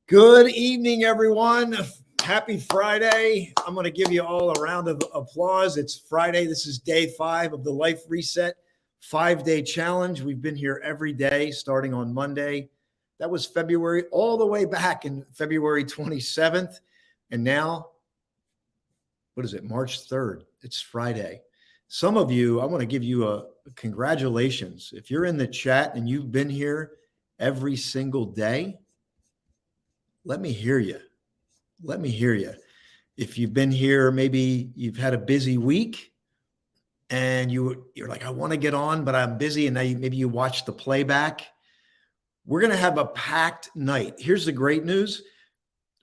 Good evening, everyone. Happy Friday. I'm going to give you all a round of applause. It's Friday. This is day 5 of the Life Reset 5-day challenge. We've been here every day starting on Monday. That was February, all the way back in February 27th. And now, what is it? March 3rd. It's Friday. Some of you, I want to give you a congratulations. If you're in the chat and you've been here every single day, let me hear you. Let me hear you. If you've been here, maybe you've had a busy week and you're like, I want to get on, but I'm busy. And now maybe you watch the playback. We're going to have a packed night. Here's the great news.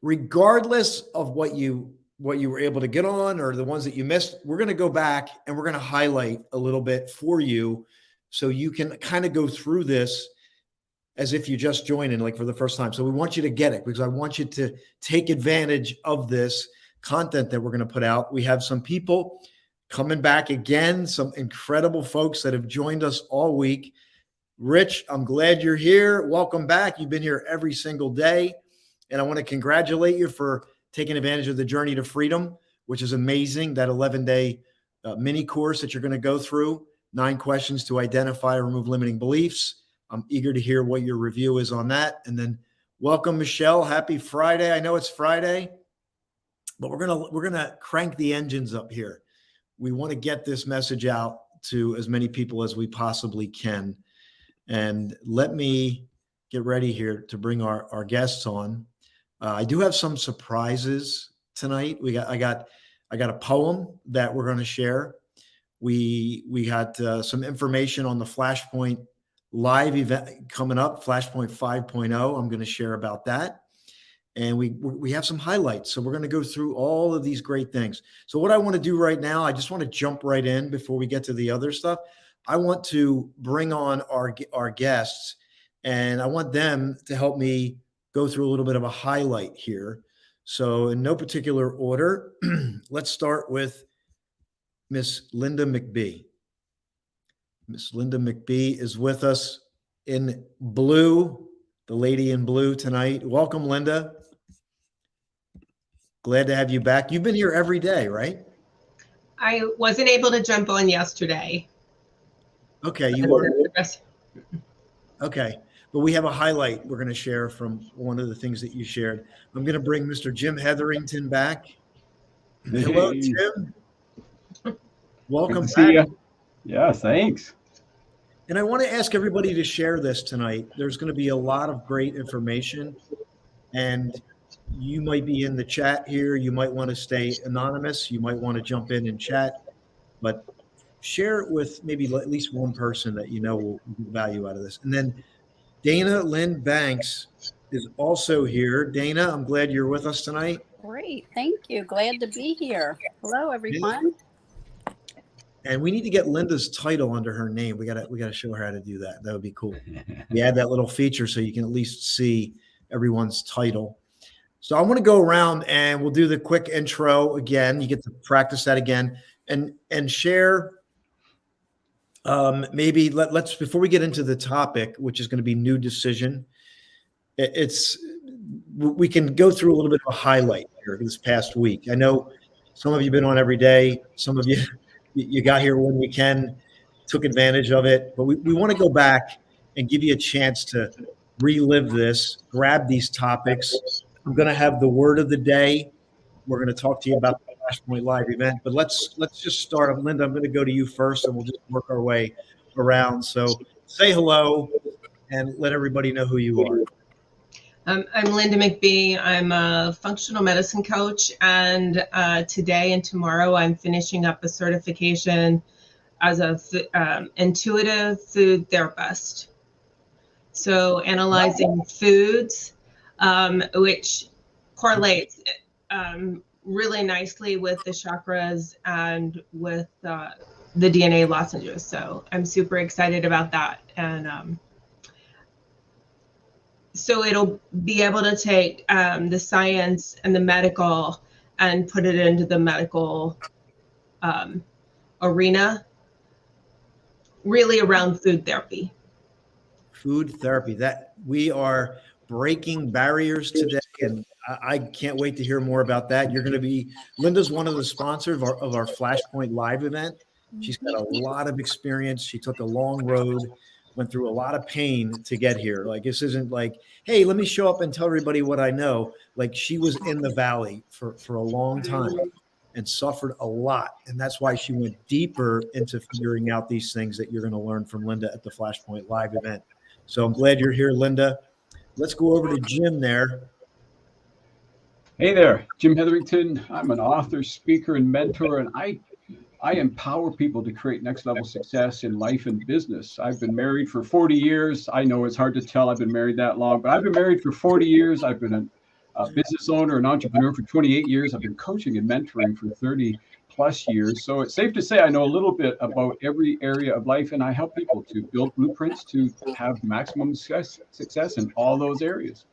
Regardless of what you were able to get on or the ones that you missed, we're going to go back and we're going to highlight a little bit for you so you can kind of go through this as if you just joined in, like for the first time. So we want you to get it because I want you to take advantage of this content that we're going to put out. We have some people coming back again, some incredible folks that have joined us all week. Rich, I'm glad you're here. Welcome back. You've been here every single day. And I want to congratulate you for taking advantage of the Journey to Freedom, which is amazing, that 11-day mini course that you're going to go through, 9 questions to identify and remove limiting beliefs. I'm eager to hear what your review is on that. And then welcome, Michelle. Happy Friday. I know it's Friday, but we're gonna crank the engines up here. We want to get this message out to as many people as we possibly can. And let me get ready here to bring our guests on. I do have some surprises tonight. I got a poem that we're going to share. We had some information on the Flashpoint live event coming up, Flashpoint 5.0. I'm going to share about that. And we have some highlights. So we're going to go through all of these great things. So what I want to do right now, I just want to jump right in before we get to the other stuff. I want to bring on our guests, and I want them to help me go through a little bit of a highlight here. So in no particular order, let's start with Miss Linda McBee. Miss Linda McBee is with us in blue, the lady in blue tonight. Welcome, Linda. Glad to have you back. You've been here every day, right? I wasn't able to jump on yesterday. Okay, you were. Okay, but we have a highlight we're going to share from one of the things that you shared. I'm going to bring Mr. Jim Hetherington back. Hey. Hello, Jim. Welcome back. See you. Yeah, thanks. And I want to ask everybody to share this tonight. There's going to be a lot of great information, and you might be in the chat here. You might want to stay anonymous. You might want to jump in and chat, but share it with maybe at least one person that you know will get value out of this. And then Dana Lynn Banks is also here. Dana, I'm glad you're with us tonight. Great. Thank you. Glad to be here. Hello, everyone. And we need to get Linda's title under her name. We gotta show her how to do that. That would be cool. We add that little feature so you can at least see everyone's title. So I want to go around and we'll do the quick intro again. You get to practice that again and share. Maybe let's before we get into the topic, which is going to be new decision. We can go through a little bit of a highlight here this past week. I know some of you have been on every day. Some of you got here when we can, took advantage of it. But we want to go back and give you a chance to relive this, grab these topics. I'm going to have the word of the day. We're going to talk to you about the Flashpoint Live event. But let's just start. Linda, I'm going to go to you first, and we'll just work our way around. So say hello and let everybody know who you are. I'm Linda McBee. I'm a functional medicine coach, and today and tomorrow I'm finishing up a certification as a intuitive food therapist. So analyzing foods, which correlates really nicely with the chakras and with the DNA lozenges. So I'm super excited about that. And so it'll be able to take the science and the medical and put it into the medical arena, really around food therapy. Food therapy. That we're breaking barriers today. And I can't wait to hear more about that. Linda's one of the sponsors of our Flashpoint Live event. She's got a lot of experience. She took a long road, went through a lot of pain to get here. Like, this isn't like, hey, let me show up and tell everybody what I know. Like, she was in the valley for a long time and suffered a lot. And that's why she went deeper into figuring out these things that you're going to learn from Linda at the Flashpoint Live event. So I'm glad you're here, Linda. Let's go over to Jim there. Hey there, Jim Hetherington. I'm an author, speaker, and mentor, and I empower people to create next level success in life and business. I've been married for 40 years. I know it's hard to tell I've been married that long, but I've been married for 40 years. I've been a business owner, an entrepreneur for 28 years. I've been coaching and mentoring for 30 plus years. So it's safe to say I know a little bit about every area of life, and I help people to build blueprints to have maximum success in all those areas.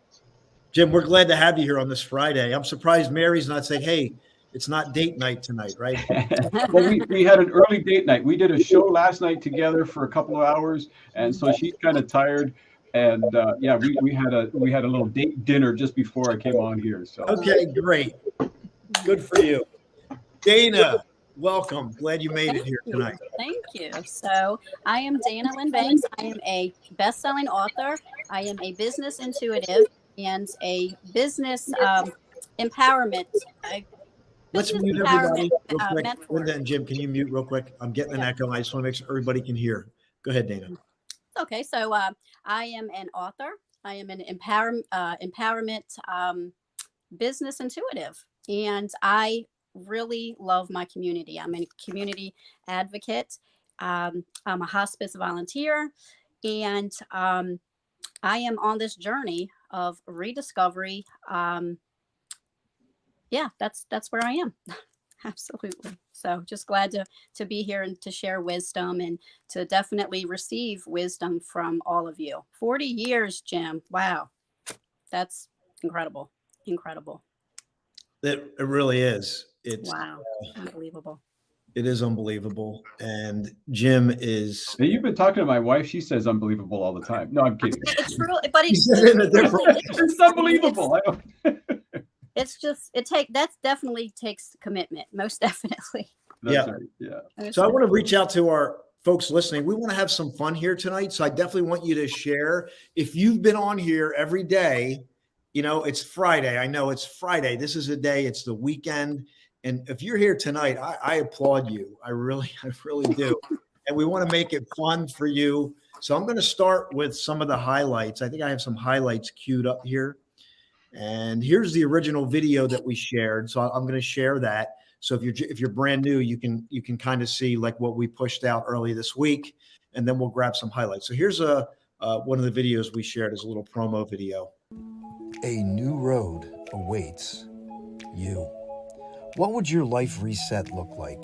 Jim, we're glad to have you here on this Friday. I'm surprised Mary's not saying, hey, it's not date night tonight, right? Well, we had an early date night. We did a show last night together for a couple of hours, and so she's kind of tired. And yeah, we had a little date dinner just before I came on here. So okay, great, good for you, Dana. Welcome. Glad you made it here tonight. Thank you. So I am Dana Lynn Banks. I am a best-selling author. I am a business intuitive and a business empowerment. Let's mute everybody real quick. Mentor. Linda and Jim, can you mute real quick? I'm getting an echo. I just want to make sure everybody can hear. Go ahead, Dana. Okay, so I am an author. I am an empowerment business intuitive, and I really love my community. I'm a community advocate. I'm a hospice volunteer, and I am on this journey of rediscovery. Yeah, that's where I am. Absolutely. So just glad to be here and to share wisdom and to definitely receive wisdom from all of you. 40 years, Jim. Wow. That's incredible. Incredible. It really is. It's wow. Unbelievable. It is unbelievable. And Jim is. Now, you've been talking to my wife. She says unbelievable all the time. No, I'm kidding. It's true, but it's unbelievable. It's just that definitely takes commitment, most definitely. That's right. Yeah. So I want to reach out to our folks listening. We want to have some fun here tonight. So I definitely want you to share. If you've been on here every day, it's Friday. I know it's Friday. This is a day. It's the weekend. And if you're here tonight, I applaud you. I really do. And we want to make it fun for you. So I'm going to start with some of the highlights. I think I have some highlights queued up here. And here's the original video that we shared. So I'm going to share that. So if you're brand new, you can kind of see like what we pushed out early this week, and then we'll grab some highlights. So here's one of the videos we shared as a little promo video. A new road awaits you. What would your life reset look like?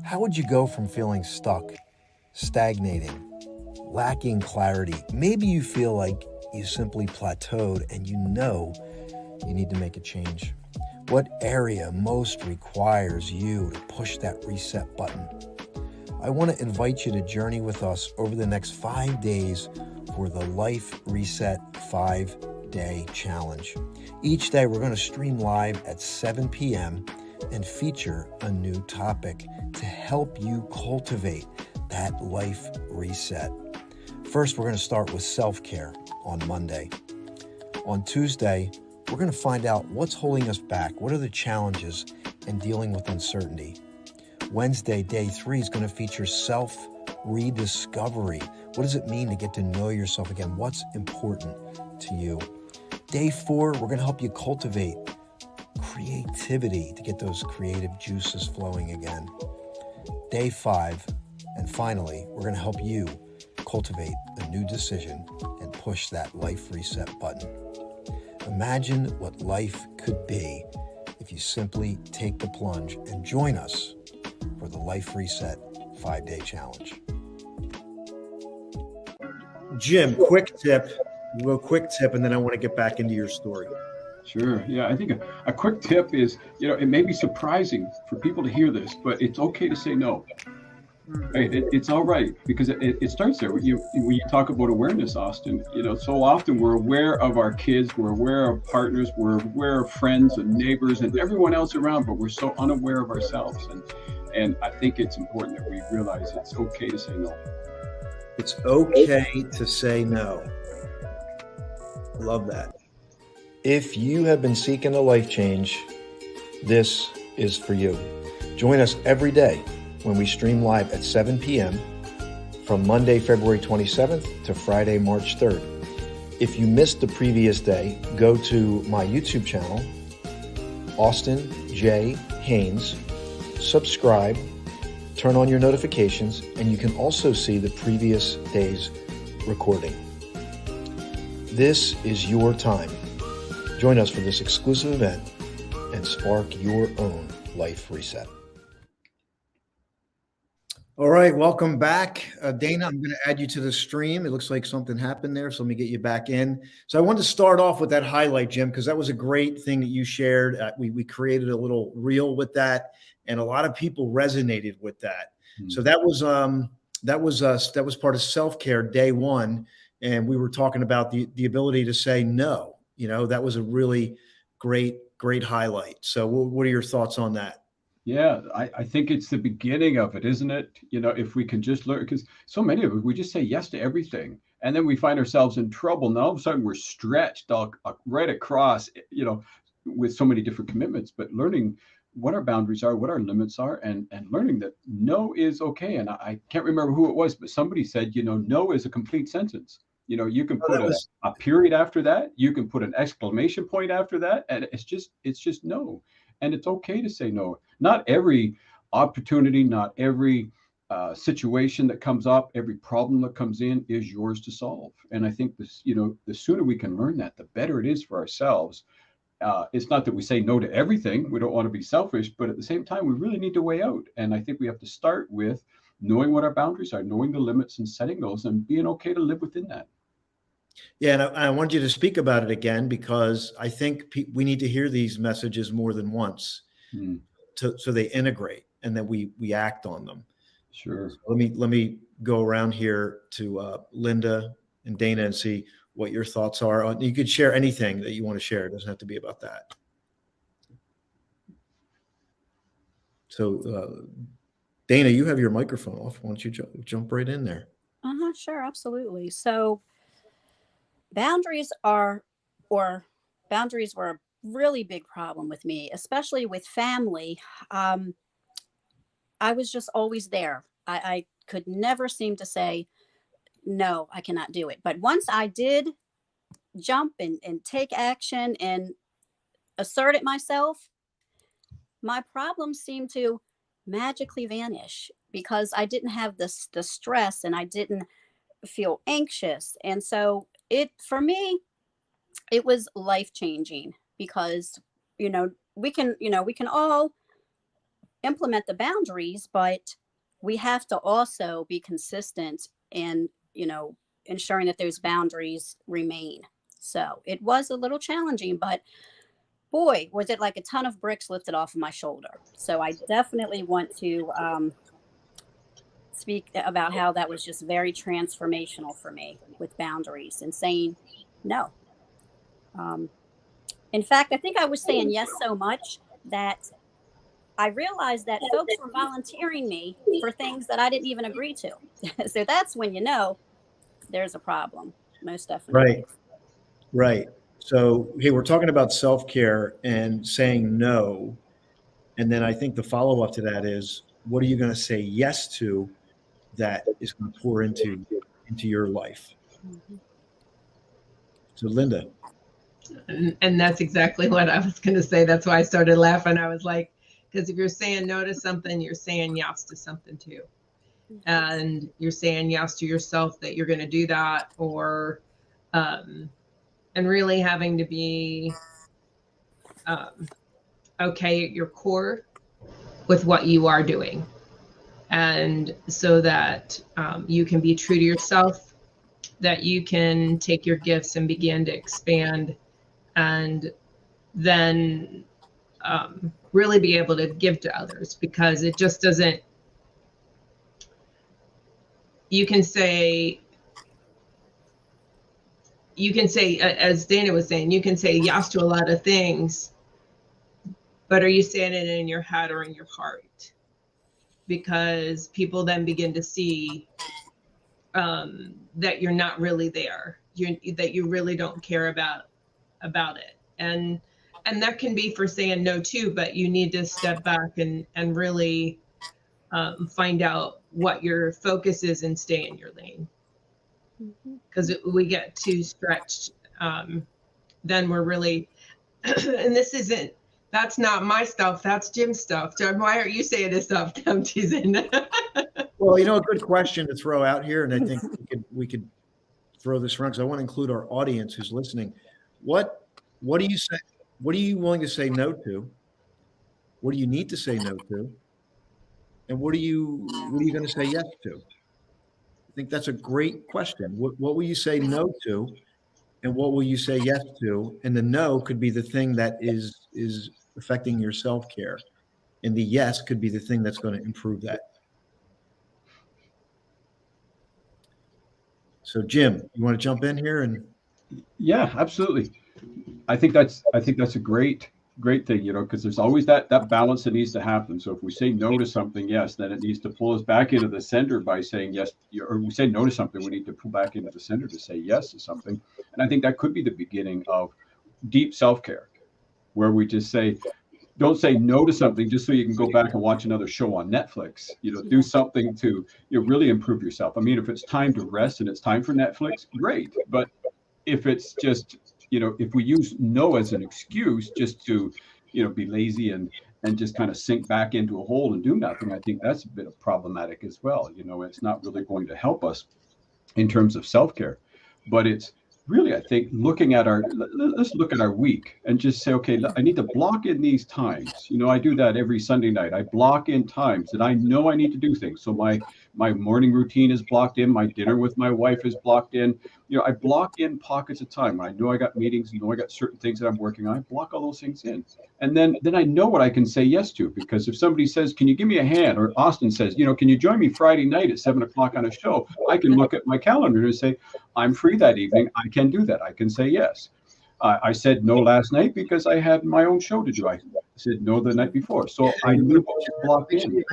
How would you go from feeling stuck, stagnating, lacking clarity? Maybe you feel like you simply plateaued and you need to make a change. What area most requires you to push that reset button? I want to invite you to journey with us over the next 5 days for the Life Reset 5-Day Challenge. Each day we're going to stream live at 7 p.m. and feature a new topic to help you cultivate that life reset. First, we're going to start with self-care on Monday. On Tuesday, we're going to find out what's holding us back, what are the challenges, and dealing with uncertainty. Wednesday, day 3, is going to feature self-rediscovery. What does it mean to get to know yourself again? What's important to you? Day 4, we're going to help you cultivate creativity to get those creative juices flowing again. Day 5, and finally, we're going to help you cultivate a new decision and push that life reset button. Imagine what life could be if you simply take the plunge and join us for the Life Reset 5-Day Challenge. Jim, quick tip. We'll go quick tip, and then I want to get back into your story. Sure. Yeah, I think a quick tip is, it may be surprising for people to hear this, but it's okay to say no. Right. It's all right because it starts there. When you talk about awareness, Austin, so often we're aware of our kids, we're aware of partners, we're aware of friends and neighbors and everyone else around, but we're so unaware of ourselves. And I think it's important that we realize it's okay to say no. It's okay to say no. Love that. If you have been seeking a life change, this is for you. Join us every day when we stream live at 7 p.m. from Monday, February 27th to Friday, March 3rd. If you missed the previous day, go to my YouTube channel, Austin J. Haynes, subscribe, turn on your notifications, and you can also see the previous day's recording. This is your time. Join us for this exclusive event and spark your own life reset. All right, welcome back. Dana, I'm going to add you to the stream. It looks like something happened there, so let me get you back in. So I wanted to start off with that highlight, Jim, because that was a great thing that you shared. We created a little reel with that, and a lot of people resonated with that. Mm-hmm. So that was part of self-care day one, and we were talking about the ability to say no. That was a really great highlight. So what are your thoughts on that? Yeah, I think it's the beginning of it, isn't it? If we can just learn, because so many of us, we just say yes to everything. And then we find ourselves in trouble. And all of a sudden we're stretched right across, with so many different commitments, but learning what our boundaries are, what our limits are, and learning that no is okay. And I can't remember who it was, but somebody said, no is a complete sentence. You can put a period after that. You can put an exclamation point after that. And it's just no. And it's okay to say no. Not every opportunity, not every situation that comes up, every problem that comes in is yours to solve. And I think this, the sooner we can learn that, the better it is for ourselves. It's not that we say no to everything. We don't want to be selfish, but at the same time, we really need to weigh out. And I think we have to start with knowing what our boundaries are, knowing the limits and setting those and being okay to live within that. Yeah, and I want you to speak about it again, because I think we need to hear these messages more than once, so they integrate and then we act on them. Sure. So let me go around here to Linda and Dana and see what your thoughts are. You could share anything that you want to share. It doesn't have to be about that. So Dana, you have your microphone off. Why don't you jump right in there? Sure, absolutely. So boundaries were a really big problem with me, especially with family. I was just always there. I could never seem to say, no, I cannot do it. But once I did jump and take action and assert it myself, my problems seemed to magically vanish, because I didn't have the stress and I didn't feel anxious. And so for me, it was life-changing, because, we can all implement the boundaries, but we have to also be consistent in, ensuring that those boundaries remain. So it was a little challenging, but boy, was it like a ton of bricks lifted off of my shoulder. So I definitely want to speak about how that was just very transformational for me with boundaries and saying no. In fact, I think I was saying yes so much that I realized that folks were volunteering me for things that I didn't even agree to. So that's when there's a problem, most definitely. Right. So, hey, we're talking about self-care and saying no. And then I think the follow-up to that is, what are you going to say yes to that is going to pour into your life? Mm-hmm. So, Linda. And that's exactly what I was going to say. That's why I started laughing. I was like, because if you're saying no to something, you're saying yes to something too. And you're saying yes to yourself that you're going to do that, or, and really having to be okay at your core with what you are doing. And so that you can be true to yourself, that you can take your gifts and begin to expand, and then really be able to give to others, because it just doesn't, you can say, as Dana was saying, you can say yes to a lot of things, but are you saying it in your head or in your heart? Because people then begin to see that you're not really there, that you really don't care about it. And that can be for saying no too, but you need to step back and really find out what your focus is and stay in your lane. Because we get too stretched, then we're really, and that's not my stuff, that's Jim's stuff. John, why aren't you saying this stuff? I'm teasing. Well, a good question to throw out here, and I think we could throw this around because I want to include our audience who's listening. What do you say? What are you willing to say no to? What do you need to say no to? And what are you going to say yes to? I think that's a great question. What will you say no to, and what will you say yes to? And the no could be the thing that is affecting your self-care, and the yes could be the thing that's going to improve that. So, Jim, you want to jump in here? And yeah, absolutely. I think that's a great thing, because there's always that balance that needs to happen. So if we say no to something, yes, then it needs to pull us back into the center by saying yes, or we say no to something, we need to pull back into the center to say yes to something. And I think that could be the beginning of deep self-care, where we just say, don't say no to something just so you can go back and watch another show on Netflix. Do something to really improve yourself. I mean, if it's time to rest and it's time for Netflix, great. But if it's just, if we use no as an excuse just to, be lazy and just kind of sink back into a hole and do nothing, I think that's a bit of problematic as well. It's not really going to help us in terms of self-care, but it's really, I think, let's look at our week and just say, okay, I need to block in these times. I do that every Sunday night. I block in times that I know I need to do things. So my morning routine is blocked in. My dinner with my wife is blocked in. I block in pockets of time. I know I got meetings, I got certain things that I'm working on. I block all those things in. And then I know what I can say yes to, because if somebody says, can you give me a hand? Or Austin says, can you join me Friday night at 7:00 on a show? I can look at my calendar and say, I'm free that evening. I can do that. I can say yes. I said no last night because I had my own show to do. I said no the night before. So I knew what to block in.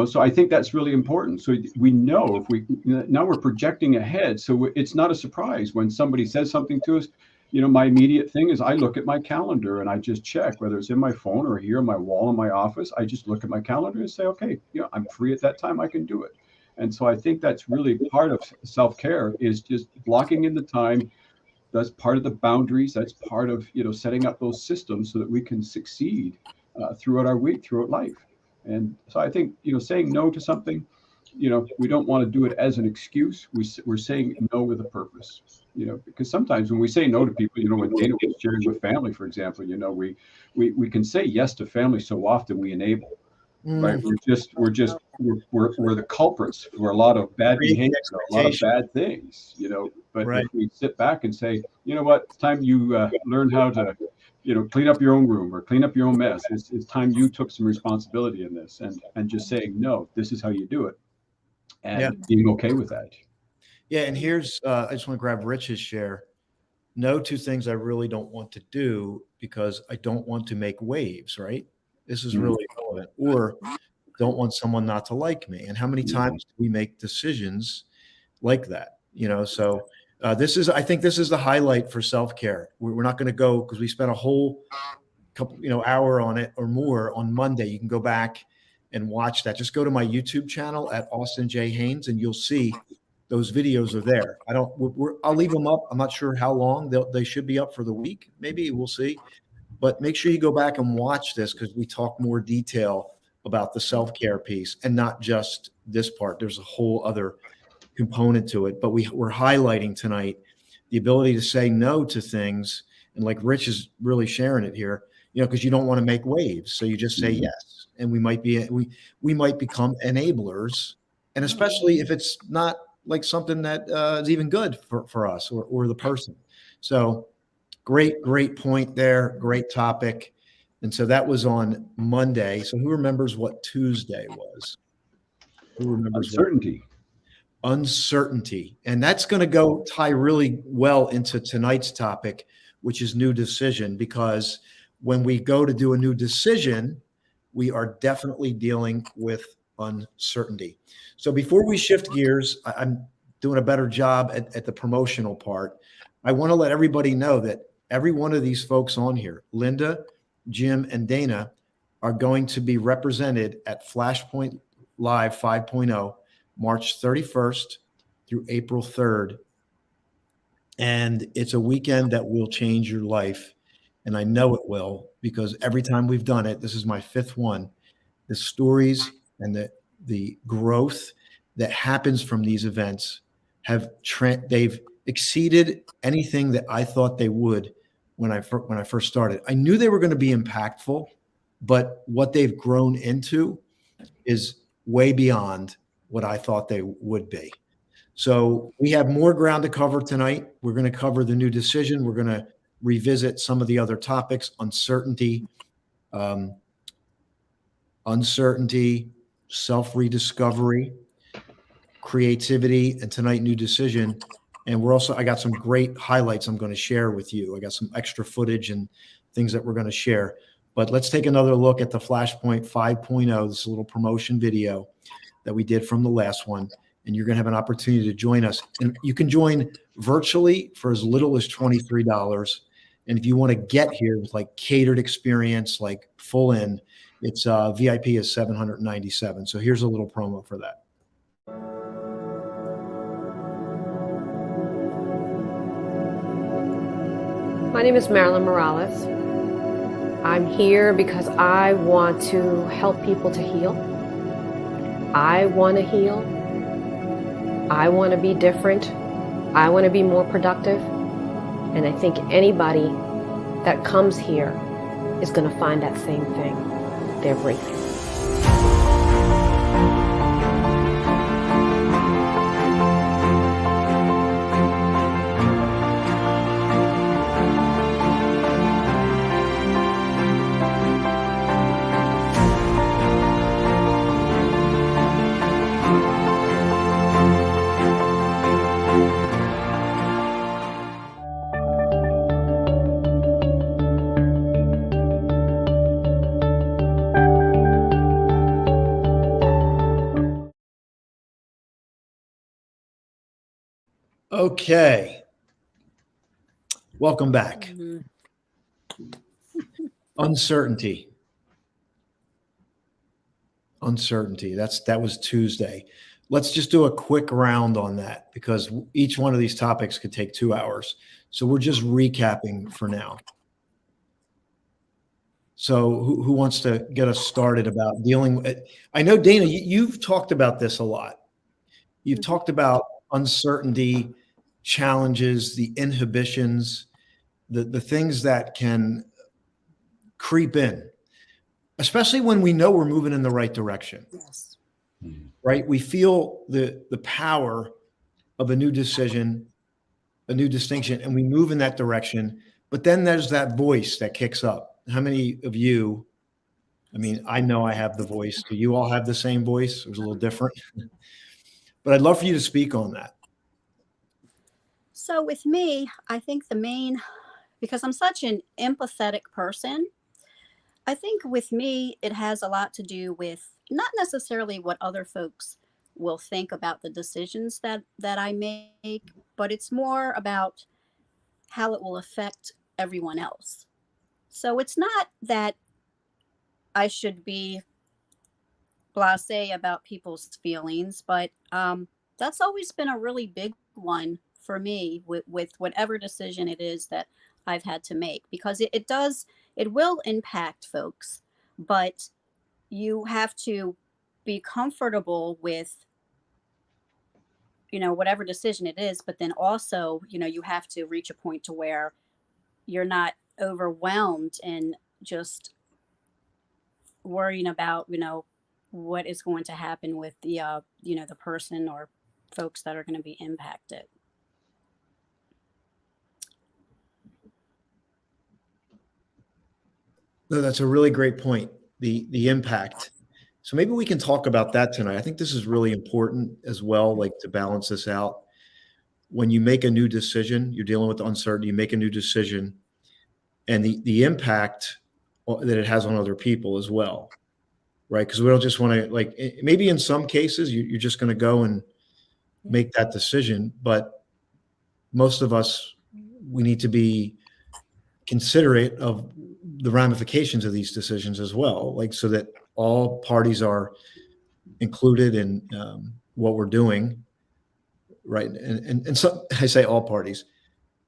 So I think that's really important. So we know now we're projecting ahead. So it's not a surprise when somebody says something to us. My immediate thing is I look at my calendar and I just check whether it's in my phone or here on my wall in my office. I just look at my calendar and say, okay, I'm free at that time. I can do it. And so I think that's really part of self-care, is just blocking in the time. That's part of the boundaries. That's part of, setting up those systems so that we can succeed throughout our week, throughout life. And so I think, saying no to something, we don't want to do it as an excuse. We're saying no with a purpose, because sometimes when we say no to people, when Dana was sharing with family, for example, we can say yes to family so often we enable. Right, we're the culprits for a lot of bad behavior, a lot of bad things, But right. If we sit back and say, it's time you learn how to, clean up your own room or clean up your own mess. It's time you took some responsibility in this, and just saying no, this is how you do it, and being okay with that. Yeah, and here's I just want to grab Rich's share. No to things I really don't want to do because I don't want to make waves. Right. This is really relevant. Or don't want someone not to like me. And how many times do we make decisions like that? So I think this is the highlight for self-care. We're not going to go, because we spent a whole couple, hour on it or more on Monday. You can go back and watch that. Just go to my YouTube channel at Austin J. Haynes, and you'll see those videos are there. I'll leave them up. I'm not sure how long they should be up for the week. Maybe we'll see. But make sure you go back and watch this, because we talk more detail about the self-care piece, and not just this part. There's a whole other component to it. But we're highlighting tonight the ability to say no to things. And like Rich is really sharing it here, because you don't want to make waves. So you just say yes. And we might become enablers. And especially if it's not like something that is even good for us or the person. So Great point there. Great topic. And so that was on Monday. So who remembers what Tuesday was? Who remembers what? Uncertainty. Uncertainty. And that's going to go tie really well into tonight's topic, which is new decision, because when we go to do a new decision, we are definitely dealing with uncertainty. So before we shift gears, I'm doing a better job at the promotional part. I want to let everybody know that every one of these folks on here, Linda, Jim, and Dana, are going to be represented at Flashpoint Live 5.0, March 31st through April 3rd. And it's a weekend that will change your life. And I know it will, because every time we've done it, this is my fifth one, the stories and the growth that happens from these events they've exceeded anything that I thought they would when I first started. I knew they were going to be impactful, but what they've grown into is way beyond what I thought they would be. So we have more ground to cover tonight. We're going to cover the new decision. We're going to revisit some of the other topics: uncertainty, self-rediscovery, creativity, and tonight, new decision. And I got some great highlights I'm going to share with you. I got some extra footage and things that we're going to share. But let's take another look at the Flashpoint 5.0. This is a little promotion video that we did from the last one. And you're going to have an opportunity to join us. And you can join virtually for as little as $23. And if you want to get here with like catered experience, like full in, it's VIP is $797. So here's a little promo for that. My name is Marilyn Morales. I'm here because I want to help people to heal. I want to heal. I want to be different. I want to be more productive. And I think anybody that comes here is going to find that same thing, their breakthrough. Okay. Welcome back. Mhm. Uncertainty. That was Tuesday. Let's just do a quick round on that, because each one of these topics could take 2 hours. So we're just recapping for now. So who wants to get us started about dealing with it? I know, Dana, you've talked about this a lot. You've talked about uncertainty, challenges, the inhibitions, the things that can creep in, especially when we know we're moving in the right direction. Yes. Right? We feel the power of a new decision, a new distinction, and we move in that direction. But then there's that voice that kicks up. How many of you, I mean, I know I have the voice. Do you all have the same voice? It was a little different. But I'd love for you to speak on that. So with me, I think because I'm such an empathetic person, I think with me, it has a lot to do with not necessarily what other folks will think about the decisions that I make, but it's more about how it will affect everyone else. So it's not that I should be blasé about people's feelings, but that's always been a really big one for me with whatever decision it is that I've had to make, because it will impact folks, but you have to be comfortable with, whatever decision it is, but then also, you have to reach a point to where you're not overwhelmed and just worrying about, what is going to happen with the person or folks that are going to be impacted. No, that's a really great point. The impact. So maybe we can talk about that tonight. I think this is really important as well, like to balance this out. When you make a new decision, you're dealing with the uncertainty, you make a new decision, and the impact that it has on other people as well, right? Because we don't just want to, like, maybe in some cases you're just going to go and make that decision, but most of us, we need to be considerate of the ramifications of these decisions as well, like so that all parties are included in what we're doing, right? And so I say all parties,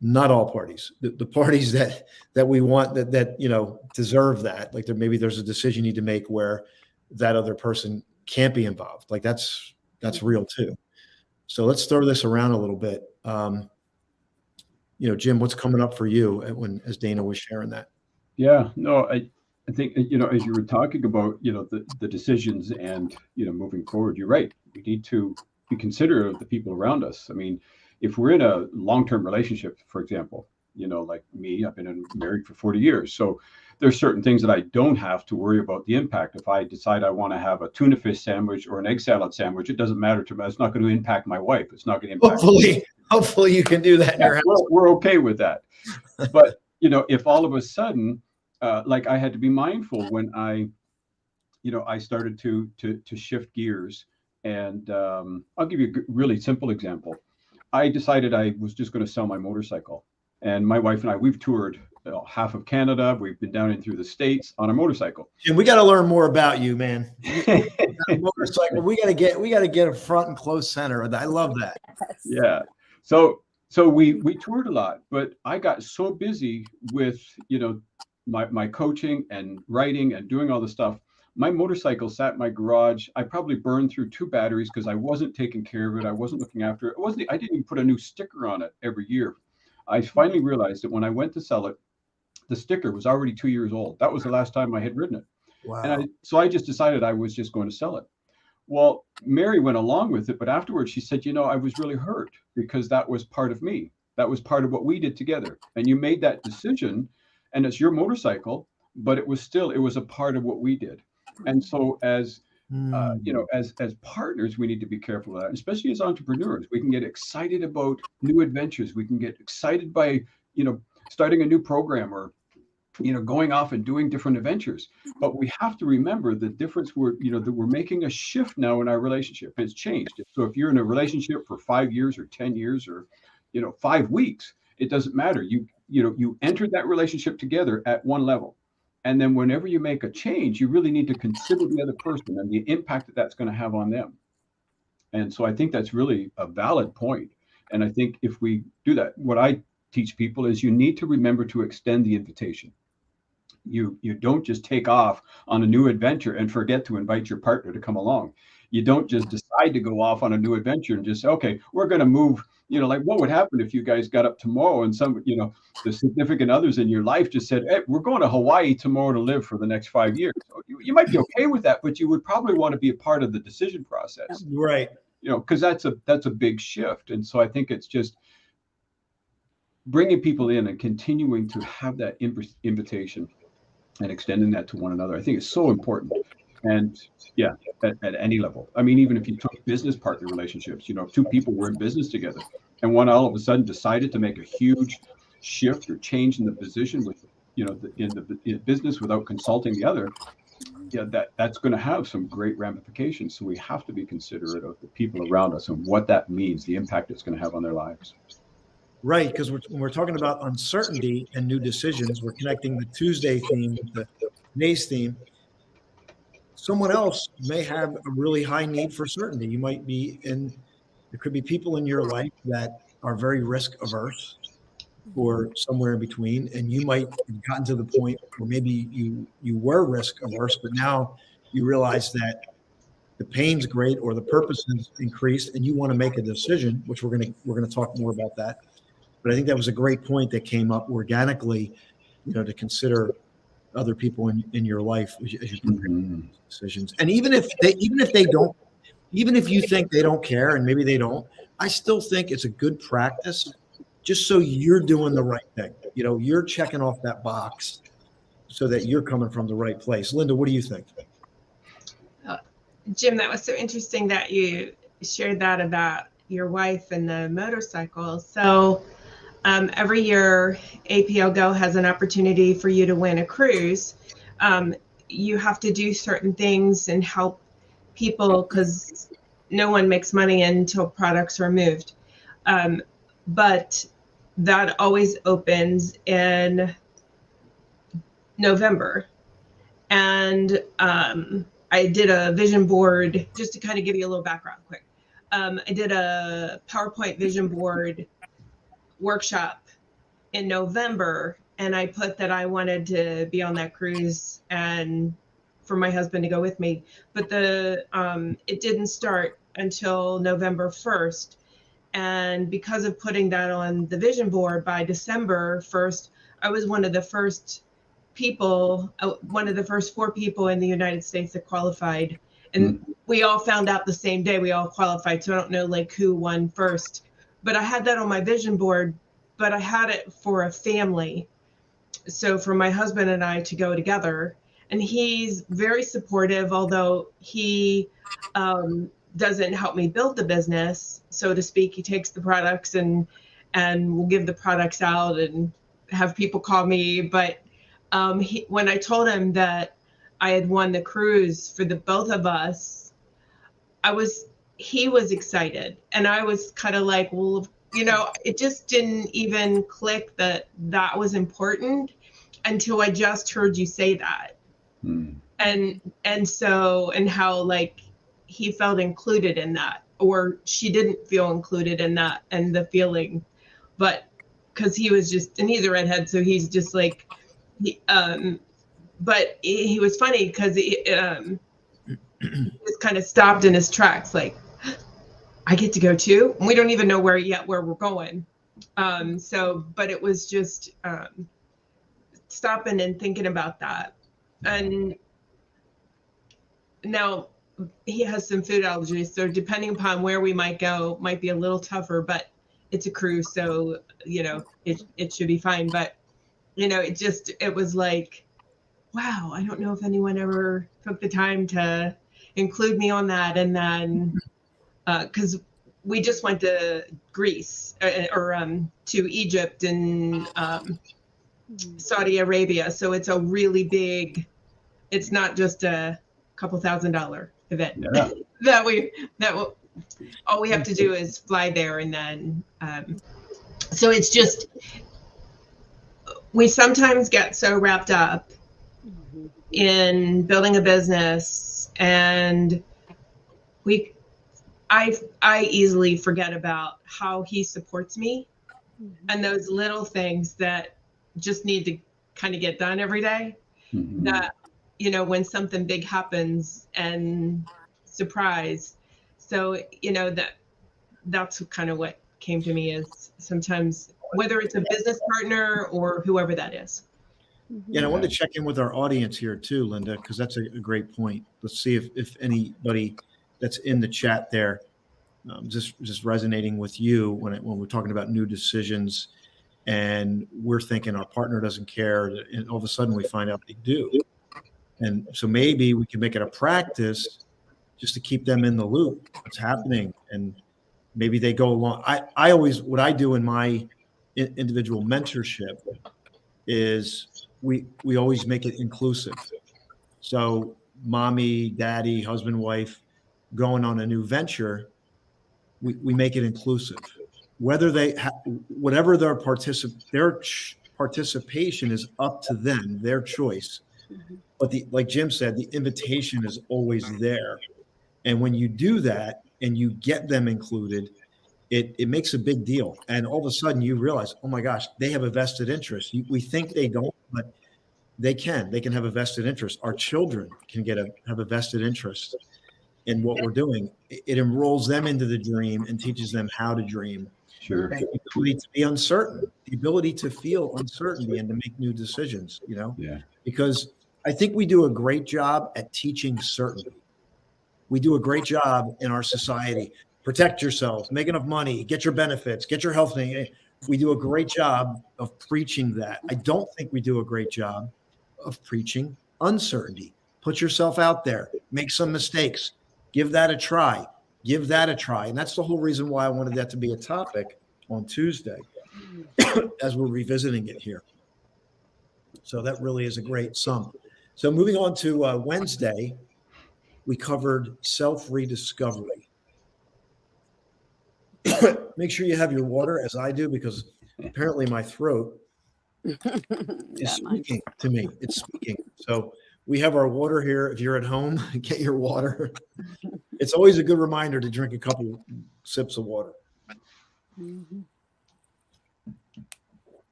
not all parties. The parties that we want that deserve that. Like maybe there's a decision you need to make where that other person can't be involved. Like that's real too. So let's throw this around a little bit. Jim, what's coming up for you as Dana was sharing that? Yeah, no, I think, as you were talking about, the decisions and, moving forward, you're right. We need to be considerate of the people around us. I mean, if we're in a long-term relationship, for example, like me, I've been married for 40 years. So there's certain things that I don't have to worry about the impact. If I decide I want to have a tuna fish sandwich or an egg salad sandwich, it doesn't matter to me. It's not going to impact my wife. It's not going to impact me. Hopefully you can do that in your house. We're okay with that. But, if all of a sudden, like I had to be mindful when I started to shift gears. And I'll give you a really simple example. I decided I was just going to sell my motorcycle. And my wife and I, we've toured half of Canada. We've been down in through the States on a motorcycle. Jim, we got to learn more about you, man. Motorcycle. We got to get a front and close center. I love that. Yeah. So we toured a lot, but I got so busy with, my coaching and writing and doing all the stuff. My motorcycle sat in my garage. I probably burned through 2 batteries because I wasn't taking care of it. I wasn't looking after it. I didn't even put a new sticker on it every year. I finally realized that when I went to sell it, the sticker was already 2 years old. That was the last time I had ridden it. Wow. And so I just decided I was just going to sell it. Well, Mary went along with it, but afterwards she said, I was really hurt because that was part of me. That was part of what we did together. And you made that decision, and it's your motorcycle, but it was a part of what we did. And so as partners, we need to be careful of that, especially as entrepreneurs. We can get excited about new adventures. We can get excited by, starting a new program or, going off and doing different adventures. But we have to remember the difference that we're making a shift now in our relationship. It's changed. So if you're in a relationship for 5 years or 10 years or, 5 weeks, it doesn't matter. You entered that relationship together at one level. And then whenever you make a change, you really need to consider the other person and the impact that that's going to have on them. And so I think that's really a valid point. And I think if we do that, what I teach people is you need to remember to extend the invitation. You don't just take off on a new adventure and forget to invite your partner to come along. You don't just decide to go off on a new adventure and just say, okay, we're going to move, like what would happen if you guys got up tomorrow and some, the significant others in your life just said, hey, we're going to Hawaii tomorrow to live for the next 5 years. So you might be okay with that, but you would probably want to be a part of the decision process. Right. Because that's a big shift. And so I think it's just bringing people in and continuing to have that invitation and extending that to one another. I think it's so important. And yeah, at any level. I mean, even if you took business partner relationships, 2 people were in business together and one all of a sudden decided to make a huge shift or change in the position with, in business without consulting the other. Yeah, that's going to have some great ramifications. So we have to be considerate of the people around us and what that means, the impact it's going to have on their lives. Right, because when we're talking about uncertainty and new decisions, we're connecting the Tuesday theme with the today's theme. Someone else may have a really high need for certainty. You might be there could be people in your life that are very risk averse or somewhere in between. And you might have gotten to the point where maybe you were risk averse, but now you realize that the pain's great or the purpose has increased and you want to make a decision, which we're going to talk more about that. But I think that was a great point that came up organically, to consider other people in your life as you make decisions. And even if you think they don't care and maybe they don't, I still think it's a good practice just so you're doing the right thing. You're checking off that box so that you're coming from the right place. Linda, what do you think? Jim, that was so interesting that you shared that about your wife and the motorcycle. So every year, APL Go has an opportunity for you to win a cruise. You have to do certain things and help people because no one makes money until products are moved. But that always opens in November. And I did a vision board, just to kind of give you a little background quick. I did a PowerPoint vision board workshop in November, and I put that I wanted to be on that cruise and for my husband to go with me. But it didn't start until November 1st. And because of putting that on the vision board by December 1st, I was one of the first people, one of the first 4 people in the United States that qualified. And we all found out the same day we all qualified. So I don't know like who won first, but I had that on my vision board, but I had it for a family. So for my husband and I to go together, and he's very supportive, although he doesn't help me build the business, so to speak. He takes the products and will give the products out and have people call me. But when I told him that I had won the cruise for the both of us, he was excited, and I was kind of like, well, it just didn't even click that was important until I just heard you say that. And so, and how like he felt included in that, or she didn't feel included in that, and the feeling, but because he was just, and he's a redhead, so he's just like, but he was funny because he just kind of stopped in his tracks, like, I get to go too. And we don't even know where we're going. But it was just stopping and thinking about that. And now he has some food allergies, so depending upon where we might go, might be a little tougher, but it's a cruise, so it should be fine. But it was like, wow, I don't know if anyone ever took the time to include me on that. And then because we just went to Greece or to Egypt and Saudi Arabia, so it's a really big, it's not just a couple $1,000 event. Yeah. All we have to do is fly there, and then so it's just, we sometimes get so wrapped up in building a business, and I easily forget about how he supports me, and those little things that just need to kind of get done every day. That when something big happens, and surprise. So that's kind of what came to me, is sometimes, whether it's a business partner or whoever that is. Yeah, and I wanted to check in with our audience here too, Linda, because that's a great point. Let's see if anybody that's in the chat there just resonating with you when we're talking about new decisions, and we're thinking our partner doesn't care, and all of a sudden we find out they do. And so maybe we can make it a practice just to keep them in the loop, what's happening, and maybe they go along. I always, what I do in my individual mentorship is we always make it inclusive. So mommy, daddy, husband, wife going on a new venture, we make it inclusive. Whether whatever their participation is up to them, their choice. But like Jim said, the invitation is always there. And when you do that and you get them included, it makes a big deal. And all of a sudden you realize, oh my gosh, they have a vested interest. We think they don't, but they can have a vested interest. Our children can have a vested interest in what we're doing. It enrolls them into the dream and teaches them how to dream. Sure. The ability to be uncertain, the ability to feel uncertainty and to make new decisions, Yeah. Because I think we do a great job at teaching certainty. We do a great job in our society. Protect yourself, make enough money, get your benefits, get your health thing. We do a great job of preaching that. I don't think we do a great job of preaching uncertainty. Put yourself out there, make some mistakes, Give that a try. Give that a try. And that's the whole reason why I wanted that to be a topic on Tuesday as we're revisiting it here. So that really is a great sum. So moving on to Wednesday, we covered self-rediscovery. Make sure you have your water, as I do, because apparently my throat is speaking to me. It's speaking. So we have our water here. If you're at home, get your water. It's always a good reminder to drink a couple sips of water. Mm-hmm.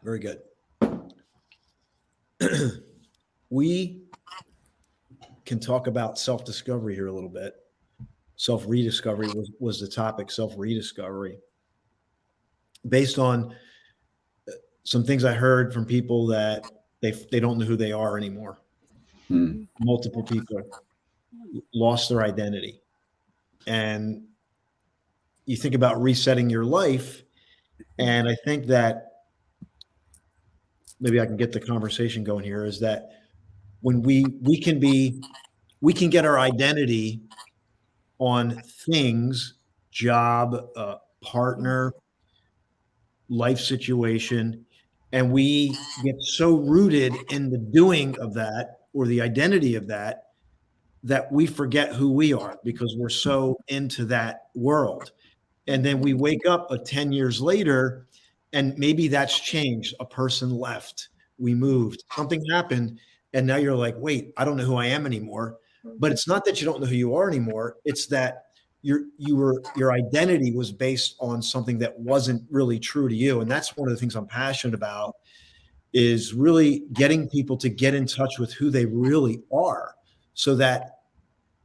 Very good. We can talk about self-discovery here a little bit. Self-rediscovery was the topic, self-rediscovery. Based on some things I heard from people that they don't know who they are anymore. Multiple people lost their identity. And you think about resetting your life, and I think that maybe I can get the conversation going here, is that when we can get our identity on things, job, partner, life situation, and we get so rooted in the doing of that or the identity of that we forget who we are because we're so into that world. And then we wake up 10 years later and maybe that's changed. A person left, we moved, something happened, and now you're like, wait, I don't know who I am anymore. But it's not that you don't know who you are anymore. It's that your identity was based on something that wasn't really true to you. And that's one of the things I'm passionate about, is really getting people to get in touch with who they really are, so that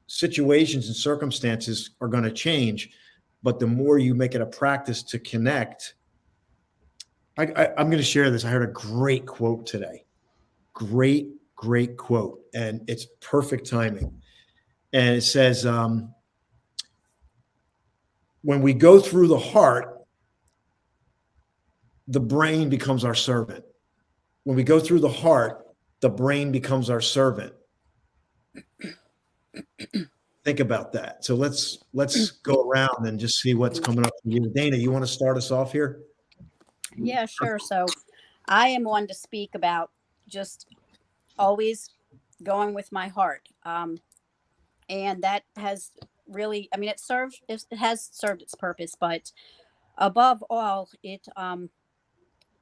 situations and circumstances are going to change. But the more you make it a practice to connect, I'm going to share this. I heard a great quote today. Great quote. And it's perfect timing. And it says, when we go through the heart, the brain becomes our servant. When we go through the heart, the brain becomes our servant. Think about that. So let's go around and just see what's coming up for you. Dana, you want to start us off here? Yeah, sure. So I am one to speak about just always going with my heart. And that has really, I mean, it has served its purpose, but above all,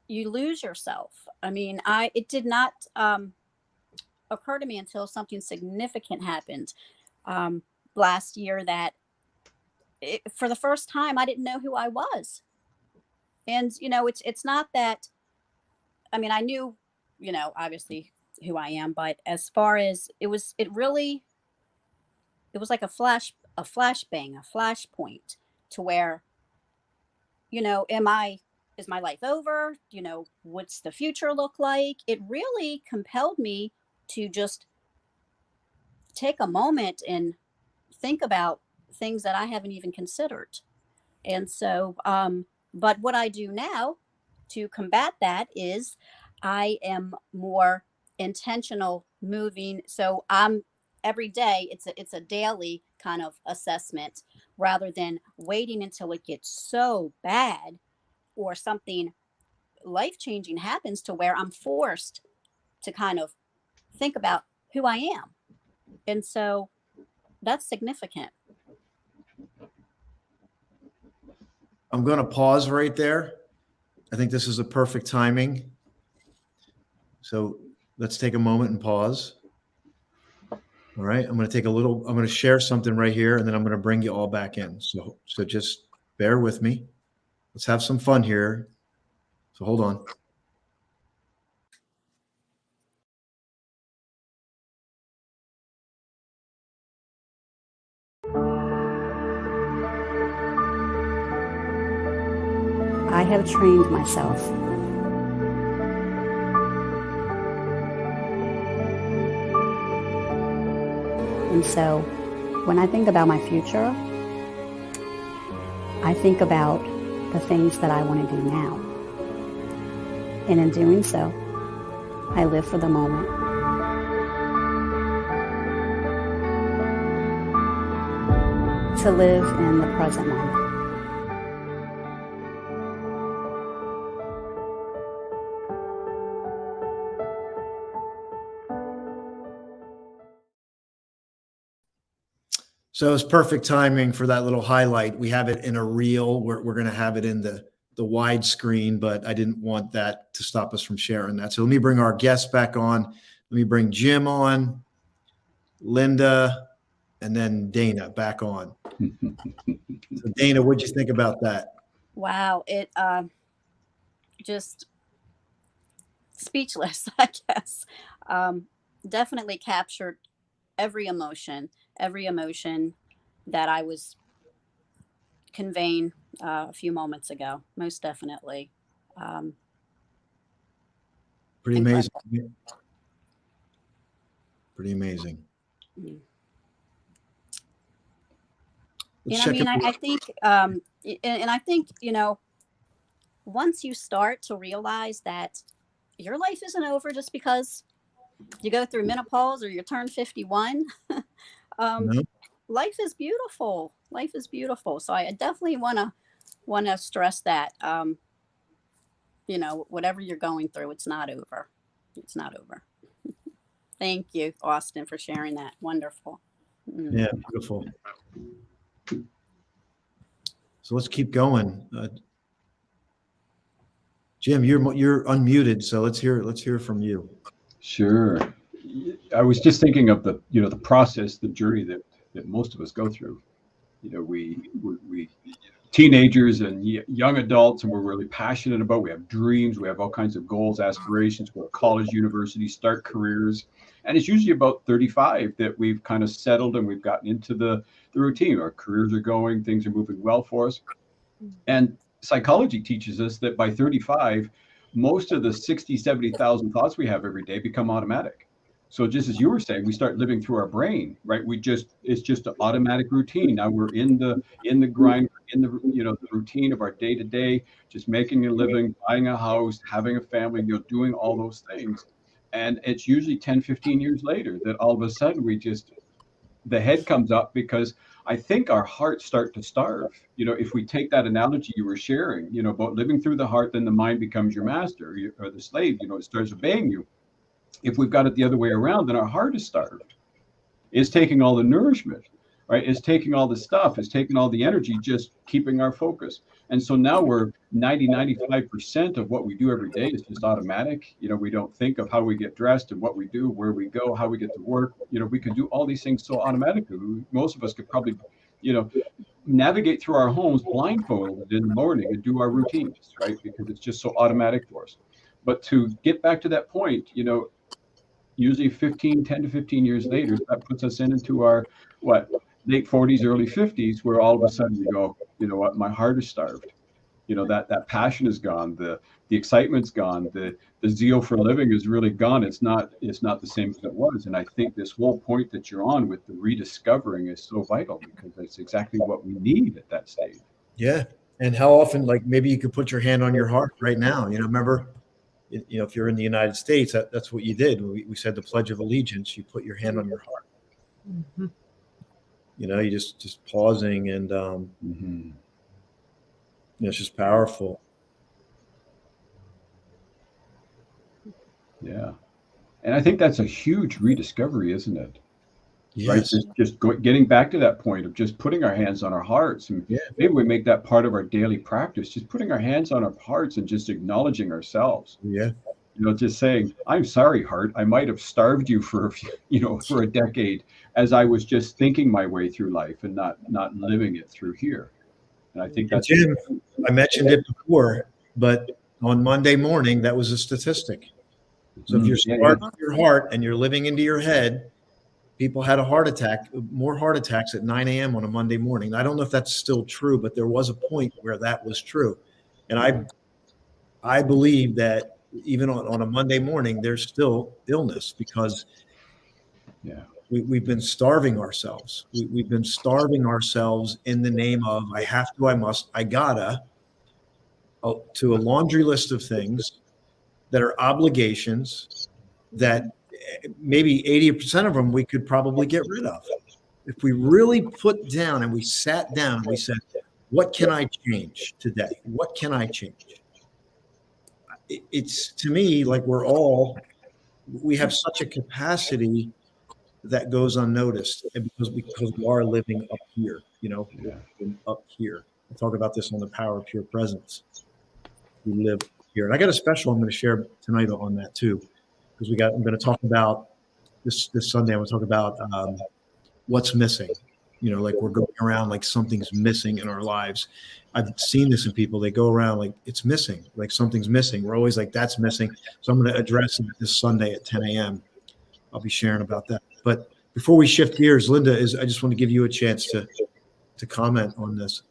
you lose yourself. I mean, it did not occur to me until something significant happened last year that for the first time, I didn't know who I was. And, it's not that, I mean, I knew, obviously who I am, but as far as it was like a flashbang, a flashpoint to where, is my life over? What's the future look like? It really compelled me to just take a moment and think about things that I haven't even considered. And so, but what I do now to combat that is I am more intentional moving. So every day it's a daily kind of assessment rather than waiting until it gets so bad or something life-changing happens to where I'm forced to kind of think about who I am. And so that's significant. I'm going to pause right there. I think this is a perfect timing. So let's take a moment and pause. All right. I'm going to share something right here, and then I'm going to bring you all back in. So just bear with me. Let's have some fun here. So hold on. I have trained myself. And so when I think about my future, I think about the things that I want to do now. And in doing so, I live for the moment. to live in the present moment. So it's perfect timing for that little highlight. We have it in a reel. We're going to have it in the wide screen, but I didn't want that to stop us from sharing that. So let me bring our guests back on. Let me bring Jim on, Linda, and then Dana back on. So Dana, what'd you think about that? Wow, it just speechless, I guess. Definitely captured every emotion that I was conveying a few moments ago. Most definitely. Pretty amazing. Incredible. Pretty amazing. Mm. Let's And I check mean, it. I think, and I think, once you start to realize that your life isn't over just because you go through menopause or you turn 51, No? life is beautiful. Life is beautiful. So I definitely want to stress that, whatever you're going through, it's not over. It's not over. Thank you, Austin, for sharing that. Wonderful. Mm. Yeah, beautiful. So let's keep going. Jim, you're unmuted, so let's hear from you. Sure. I was just thinking of the process, the journey that most of us go through. We teenagers and young adults, and we're really passionate about. We have dreams, we have all kinds of goals, aspirations. Go to college, university, start careers, and it's usually about 35 that we've kind of settled and we've gotten into the routine. Our careers are going, things are moving well for us, and psychology teaches us that by 35, most of the 60, 70,000 thoughts we have every day become automatic. So just as you were saying, we start living through our brain, right? It's just an automatic routine. Now we're in the grind, in the the routine of our day to day, just making a living, buying a house, having a family, doing all those things. And it's usually 10, 15 years later that all of a sudden the head comes up, because I think our hearts start to starve. If we take that analogy you were sharing, about living through the heart, then the mind becomes your master or the slave, it starts obeying you. If we've got it the other way around, then our heart is starved. It's taking all the nourishment, right? It's taking all the stuff, it's taking all the energy, just keeping our focus. And so now we're 95% of what we do every day is just automatic. We don't think of how we get dressed and what we do, where we go, how we get to work. We can do all these things so automatically. Most of us could probably, navigate through our homes blindfolded in the morning and do our routines, right? Because it's just so automatic for us. But to get back to that point, usually 10 to 15 years later, that puts us into our late 40s, early 50s, where all of a sudden we go, you know what, my heart is starved. That passion is gone, the excitement's gone, the zeal for living is really gone. It's not the same as it was. And I think this whole point that you're on with the rediscovering is so vital, because it's exactly what we need at that stage. Yeah. And how often, like, maybe you could put your hand on your heart right now. Remember, if you're in the United States, that's what you did. We said the Pledge of Allegiance. You put your hand on your heart. Mm-hmm. You just pausing, and it's just powerful. Yeah, and I think that's a huge rediscovery, isn't it? Yes. Right. Just getting back to that point of just putting our hands on our hearts, and maybe we make that part of our daily practice, just putting our hands on our hearts and just acknowledging ourselves. Yeah. Just saying, I'm sorry, heart. I might have starved you for for a decade, as I was just thinking my way through life and not living it through here. And I think that's Jim, I mentioned it before, but on Monday morning, that was a statistic. So if you're starving your heart and you're living into your head, people had more heart attacks at 9 a.m. on a Monday morning. I don't know if that's still true, but there was a point where that was true. And I believe that even on a Monday morning, there's still illness, because we've been starving ourselves. We've been starving ourselves in the name of I have to, I must, I gotta, to a laundry list of things that are obligations that maybe 80% of them we could probably get rid of. if we really put down and we sat down and we said, what can I change today? What can I change? It's to me like we have such a capacity that goes unnoticed, and because we are living up here, up here. I talk about this on the power of pure presence. We live here, and I got a special I'm going to share tonight on that too, because I'm going to talk about this Sunday. I'm going to talk about what's missing. Like we're going around like something's missing in our lives. I've seen this in people. They go around like it's missing, like something's missing. We're always like, that's missing. So I'm going to address it this Sunday at 10 a.m. I'll be sharing about that. But before we shift gears, Linda, I just want to give you a chance to comment on this.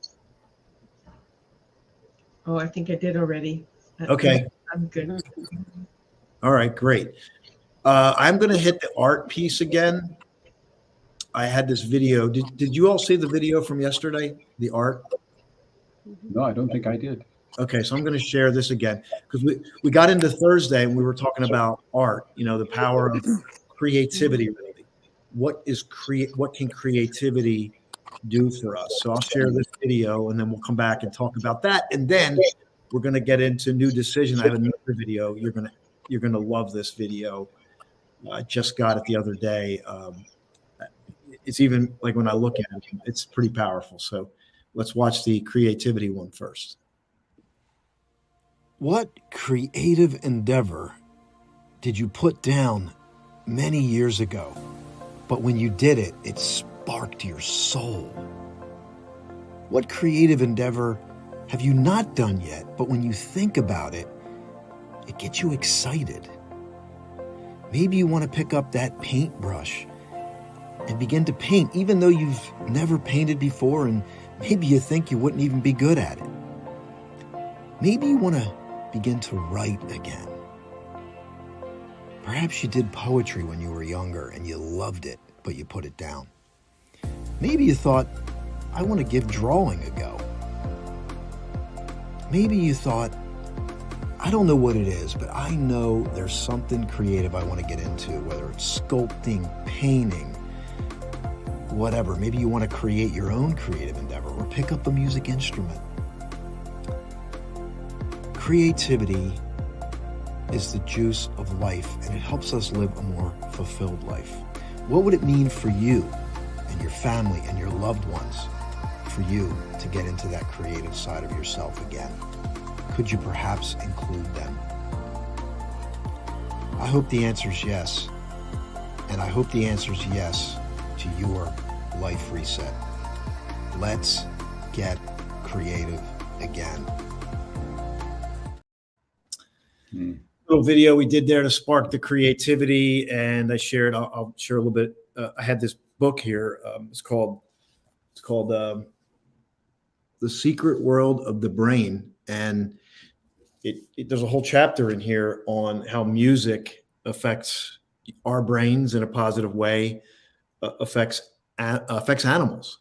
Oh, I think I did already. Okay. I'm good. All right, great. I'm going to hit the art piece again. I had this video. Did you all see the video from yesterday, the art? No, I don't think I did. Okay, so I'm going to share this again because we got into Thursday and we were talking about art, the power of creativity, really. What can creativity do for us? So I'll share this video and then we'll come back and talk about that. And then we're going to get into new decision. I have another video. You're going to love this video. I just got it the other day. It's even like when I look at it, it's pretty powerful. So let's watch the creativity one first. What creative endeavor did you put down many years ago, but when you did it, it sparked your soul? What creative endeavor have you not done yet, but when you think about it, it gets you excited? Maybe you want to pick up that paintbrush and begin to paint, even though you've never painted before, and maybe you think you wouldn't even be good at it. Maybe you want to begin to write again. Perhaps you did poetry when you were younger and you loved it, but you put it down. Maybe you thought, I want to give drawing a go. Maybe you thought, I don't know what it is, but I know there's something creative I want to get into, whether it's sculpting, painting, whatever. Maybe you want to create your own creative endeavor or pick up a music instrument. Creativity is the juice of life, and it helps us live a more fulfilled life. What would it mean for you and your family and your loved ones for you to get into that creative side of yourself again? Could you perhaps include them? I hope the answer is yes, and I hope the answer is yes to your life reset. Let's get creative again. Little video we did there to spark the creativity, and I shared. I'll share a little bit. I had this book here. It's called The Secret World of the Brain, and there's a whole chapter in here on how music affects our brains in a positive way, affects animals.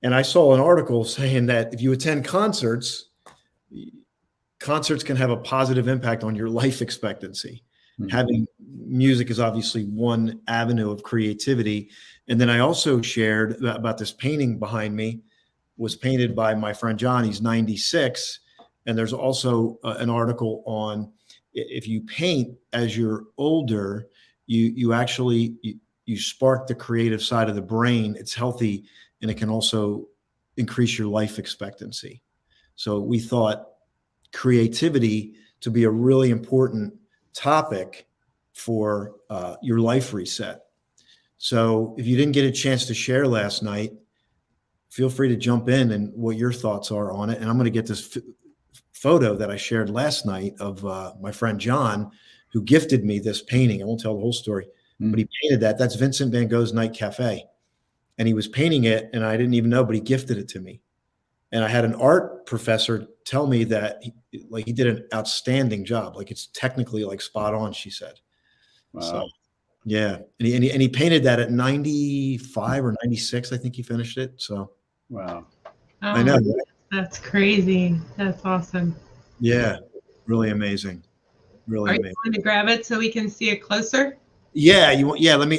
And I saw an article saying that if you attend concerts can have a positive impact on your life expectancy. Mm-hmm. Having music is obviously one avenue of creativity. And then I also shared about this painting behind me was painted by my friend John. He's 96. And there's also an article on if you paint as you're older, you actually spark the creative side of the brain. It's healthy, and it can also increase your life expectancy. So we thought creativity to be a really important topic for your life reset. So if you didn't get a chance to share last night, feel free to jump in and what your thoughts are on it. And I'm going to get this photo that I shared last night of my friend John, who gifted me this painting. I won't tell the whole story, but he painted that. That's Vincent van Gogh's Night Cafe. And he was painting it, and I didn't even know, but he gifted it to me. And I had an art professor tell me that he did an outstanding job. Like it's technically like spot on, she said. Wow. So yeah. And he painted that at 95 or 96. I think he finished it. So wow. I know. That's crazy. That's awesome. Yeah. Really amazing. Really amazing. Are you going to grab it so we can see it closer? Yeah. Let me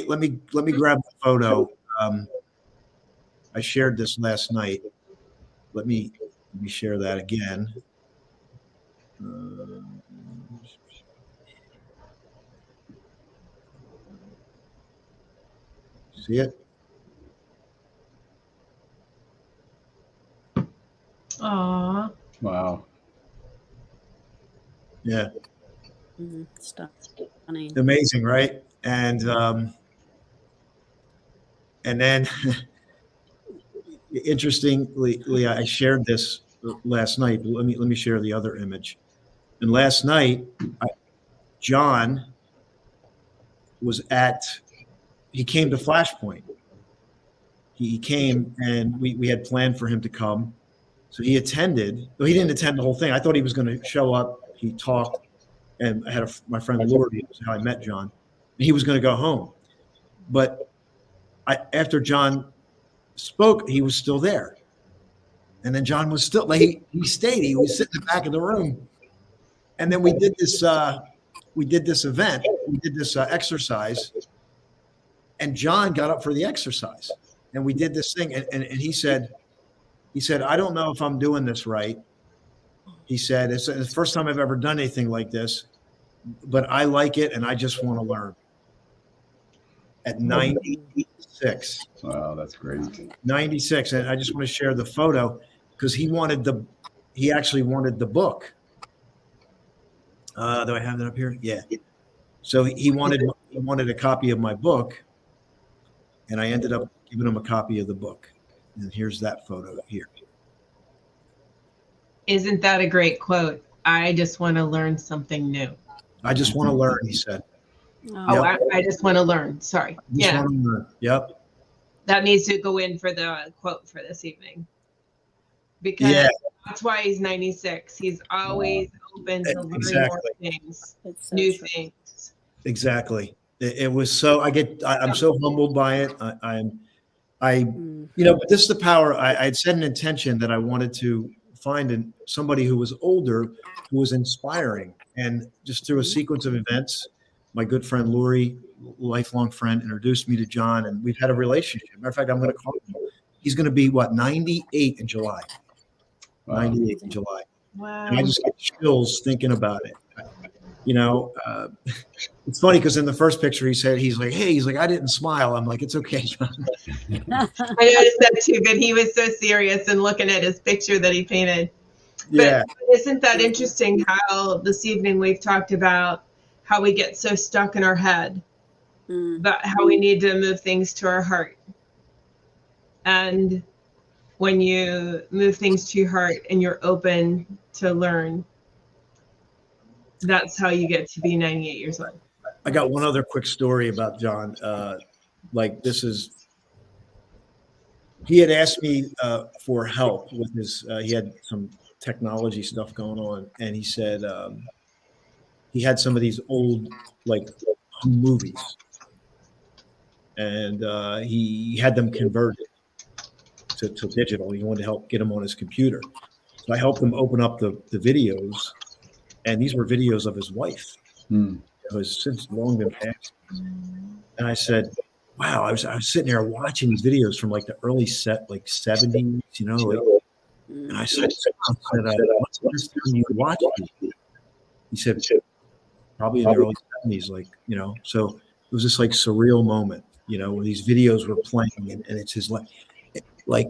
grab the photo. I shared this last night. Let me share that again. See it? Aw. Wow. Yeah. Stunning. Amazing, right? And then interestingly, I shared this last night. Let me share the other image. And last night, John he came to Flashpoint. He came, and we had planned for him to come. So he attended. Well, he didn't attend the whole thing. I thought he was going to show up. He talked, and I had my friend Lori, who's how I met John. He was going to go home, but after John spoke, he was still there. And then John was still he stayed. He was sitting in the back of the room. And then we did this event. We did this exercise. And John got up for the exercise. And we did this thing. And he said, I don't know if I'm doing this right. He said, it's the first time I've ever done anything like this, but I like it and I just want to learn. At 96. Wow, that's great. 96. And I just want to share the photo because he actually wanted the book. Do I have that up here? Yeah. So he wanted a copy of my book, and I ended up giving him a copy of the book. And here's that photo here. Isn't that a great quote? I just want to learn something new. I just want to learn, he said. Oh, yep. I just want to learn. Sorry. Yeah. Yep. That needs to go in for the quote for this evening. Because that's why he's 96. He's always open to learning more things, new things. Exactly. It was so, I'm so humbled by it. But this is the power. I had set an intention that I wanted to find somebody who was older, who was inspiring. And just through a sequence of events, my good friend Lori, lifelong friend, introduced me to John, and we've had a relationship. Matter of fact, I'm going to call him. He's going to be 98 in July. Wow. 98 in July. Wow. And I just get chills thinking about it. It's funny because in the first picture he's like, I didn't smile. I'm like, it's okay, John. I noticed that too, but he was so serious and looking at his picture that he painted. But isn't that interesting how this evening we've talked about how we get so stuck in our head, but how we need to move things to our heart. And when you move things to your heart and you're open to learn, that's how you get to be 98 years old. I got one other quick story about John. He had asked me for help with his, he had some technology stuff going on. And he said he had some of these old, movies. And he had them converted to digital. He wanted to help get them on his computer. So I helped him open up the videos. And these were videos of his wife. It was since long been passed. And I said, wow, I was sitting there watching these videos from the early 70s, and I said, what's the last time you watched it? He said, probably in the early 70s, so it was this surreal moment, where these videos were playing and it's his life. I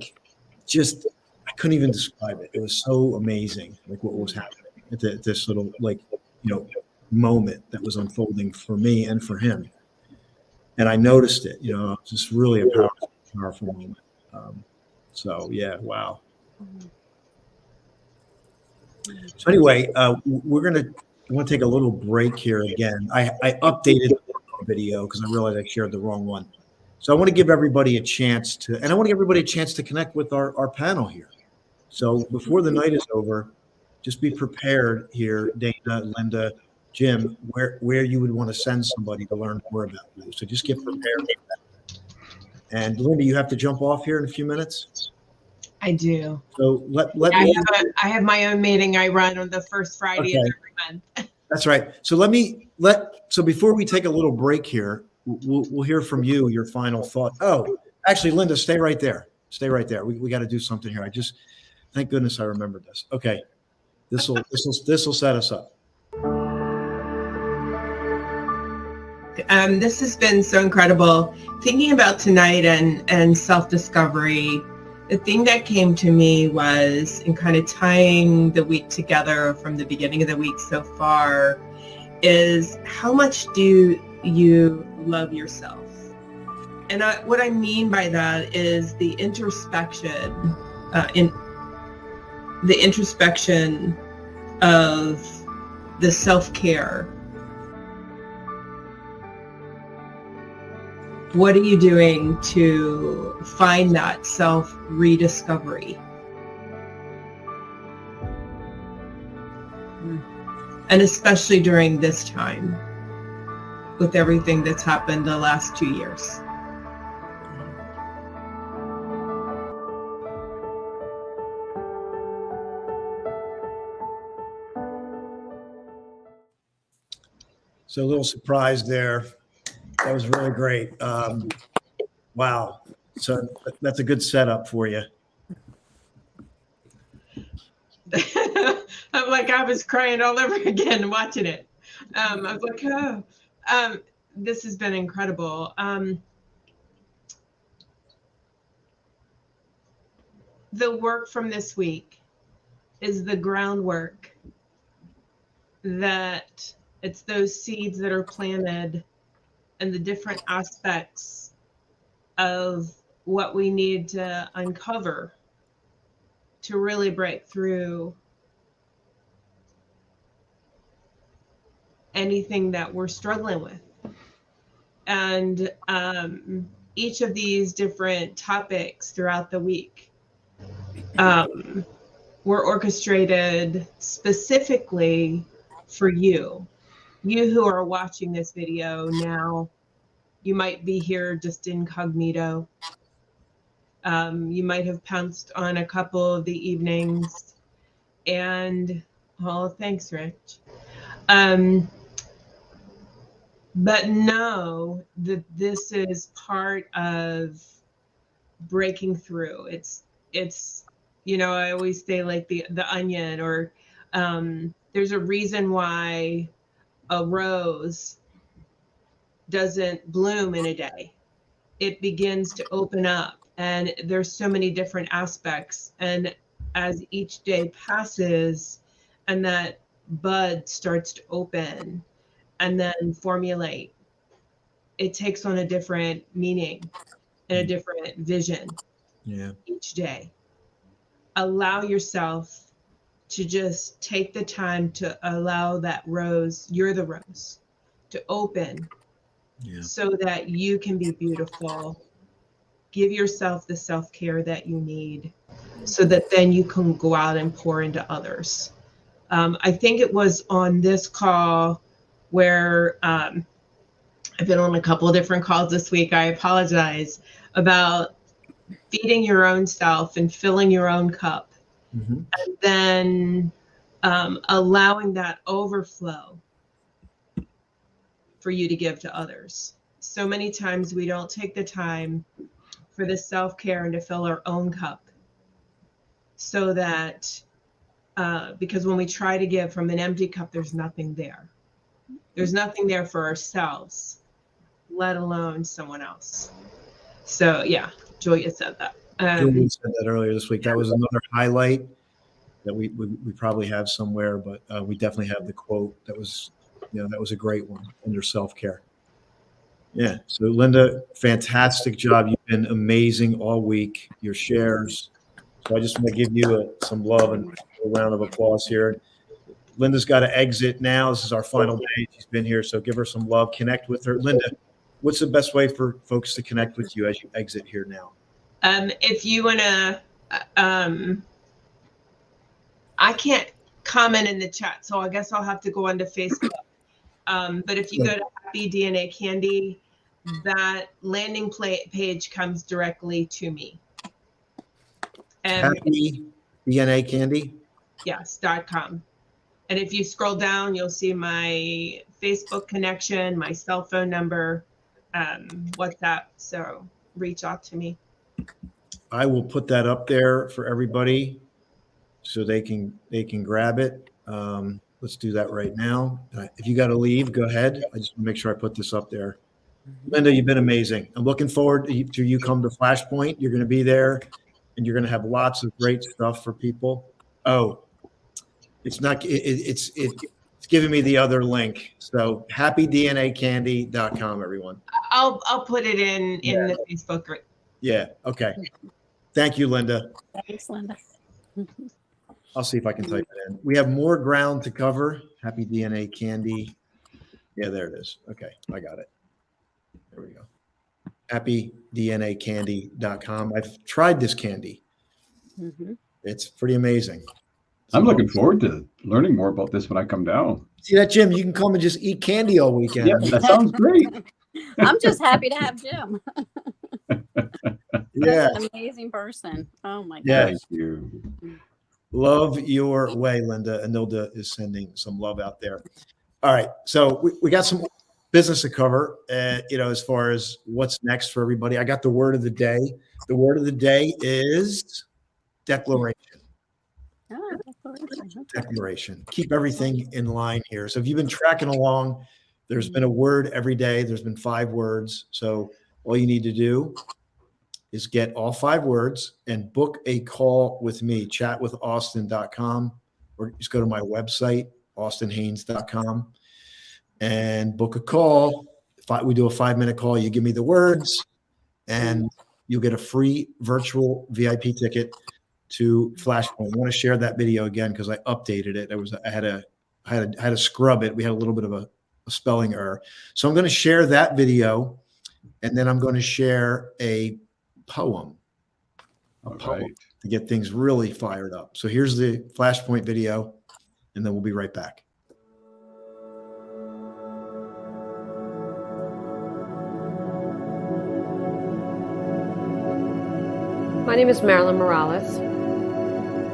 couldn't even describe it. It was so amazing, what was happening at this little, moment that was unfolding for me and for him. And I noticed it, just really a powerful moment. Wow. So anyway, we're going to take a little break here again. I updated the video because I realized I shared the wrong one. So I want to give everybody a chance to connect with our panel here. So before the night is over, just be prepared here, Dana, Linda, Jim, where you would want to send somebody to learn more about you. So just get prepared for that. And Linda, you have to jump off here in a few minutes. I do. So let me. I have my own meeting I run on the first Friday of every month. That's right. So so before we take a little break here, we'll hear from you, your final thought. Oh, actually, Linda, stay right there. Stay right there. We got to do something here. Thank goodness I remembered this. Okay. This will set us up. This has been so incredible. Thinking about tonight and self-discovery, the thing that came to me was, in kind of tying the week together from the beginning of the week so far, is how much do you love yourself? And what I mean by that is the introspection, of the self-care. What are you doing to find that self-rediscovery? And especially during this time, with everything that's happened the last 2 years. So a little surprise there. That was really great. Wow. So that's a good setup for you. I'm like, I was crying all over again watching it. I was like, oh, this has been incredible. The work from this week is the groundwork that it's those seeds that are planted and the different aspects of what we need to uncover to really break through anything that we're struggling with. And each of these different topics throughout the week were orchestrated specifically for you who are watching this video now. You might be here just incognito. You might have pounced on a couple of the evenings, and oh, thanks, Rich. But know that this is part of breaking through. It's I always say, like the onion, or there's a reason why a rose doesn't bloom in a day. It begins to open up, and there's so many different aspects. And as each day passes and that bud starts to open and then formulate, it takes on a different meaning and a different vision each day. Allow yourself to just take the time to allow that rose, you're the rose, to open so that you can be beautiful. Give yourself the self-care that you need so that then you can go out and pour into others. I think it was on this call where I've been on a couple of different calls this week. I apologize about feeding your own self and filling your own cup. And then allowing that overflow for you to give to others. So many times we don't take the time for the self-care and to fill our own cup, so that because when we try to give from an empty cup, there's nothing there. There's nothing there for ourselves, let alone someone else. So yeah, Julia said that. Julia said that earlier this week. That was another highlight that we probably have somewhere, but we definitely have the quote. That was a great one under self-care. Yeah. So Linda, fantastic job. You've been amazing all week. Your shares. So I just want to give you some love and a round of applause here. Linda's got to exit now. This is our final day. She's been here, so give her some love. Connect with her. Linda, what's the best way for folks to connect with you as you exit here now? If you want to, I can't comment in the chat, so I guess I'll have to go onto Facebook. But if you go to Happy DNA Candy, that landing page comes directly to me. Happy DNA Candy? Yes, .com. And if you scroll down, you'll see my Facebook connection, my cell phone number, WhatsApp. So reach out to me. I will put that up there for everybody so they can grab it. Let's do that right now. If you got to leave, go ahead. I just want to make sure I put this up there. Linda, you've been amazing. I'm looking forward to you come to Flashpoint. You're going to be there, and you're going to have lots of great stuff for people. Oh, it's not. It's giving me the other link. So happydnacandy.com, everyone. I'll put it in the Facebook group. Yeah. Okay. Thank you, Linda. Thanks, Linda. I'll see if I can type it in. We have more ground to cover. Happy DNA Candy. Yeah, there it is. Okay, I got it. There we go. happydnacandy.com. I've tried this candy. Mm-hmm. It's pretty amazing. I'm looking forward to learning more about this when I come down. See that, Jim? You can come and just eat candy all weekend. Yeah, that sounds great. I'm just happy to have Jim. Yeah. An amazing person. Oh my Yeah. gosh. Thank you. Love your way, Linda. Anilda is sending some love out there. All right. So we got some business to cover, as far as what's next for everybody. I got the word of the day. The word of the day is declaration. Oh, declaration. Okay. Declaration. Keep everything in line here. So if you've been tracking along, there's been a word every day. There's been 5 words. So all you need to do is get all 5 words and book a call with me, chatwithaustin.com, or just go to my website, austinhaines.com, and book a call. We do a 5-minute call. You give me the words, and you'll get a free virtual VIP ticket to Flashpoint. I want to share that video again because I updated it. I had to scrub it. We had a little bit of a spelling error. So I'm going to share that video, and then I'm going to share a poem Right. to get things really fired up. So here's the Flashpoint video, and then we'll be right back. My name is Marilyn Morales.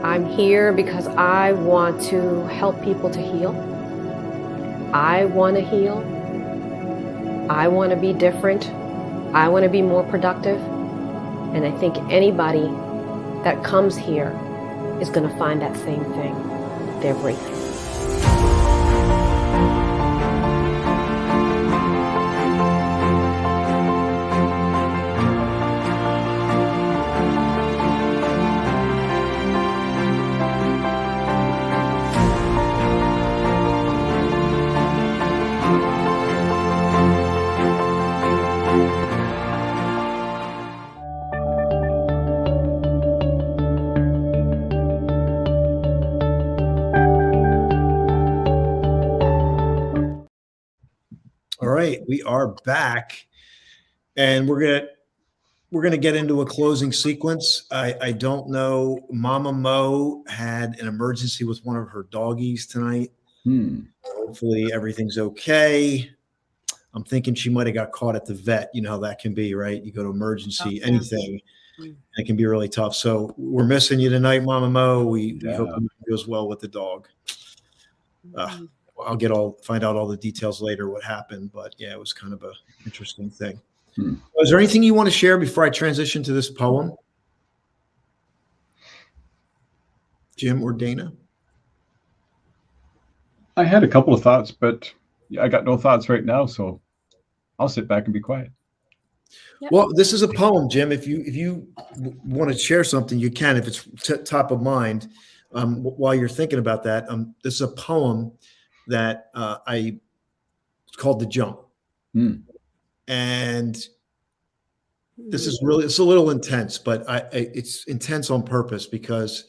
I'm here because I want to help people to heal. I want to heal. I want to be different. I want to be more productive. And I think anybody that comes here is going to find that same thing. They're breathing. All right, we are back, and we're gonna get into a closing sequence. I don't know. Mama Mo had an emergency with one of her doggies tonight. Hopefully everything's okay. I'm thinking she might have got caught at the vet. You know how that can be, right? You go to emergency, anything, it can be really tough. So we're missing you tonight, Mama Mo. We hope it goes well with the dog. I'll find out all the details later what happened, but yeah, it was kind of a interesting thing. Is there anything you want to share before I transition to this poem? Jim or Dana? I had a couple of thoughts, but I got no thoughts right now, so I'll sit back and be quiet. Yep. Well, this is a poem, Jim. If you want to share something, you can. If it's top of mind, while you're thinking about that, this is a poem that it's called The Jump. And this is it's a little intense, but it's intense on purpose because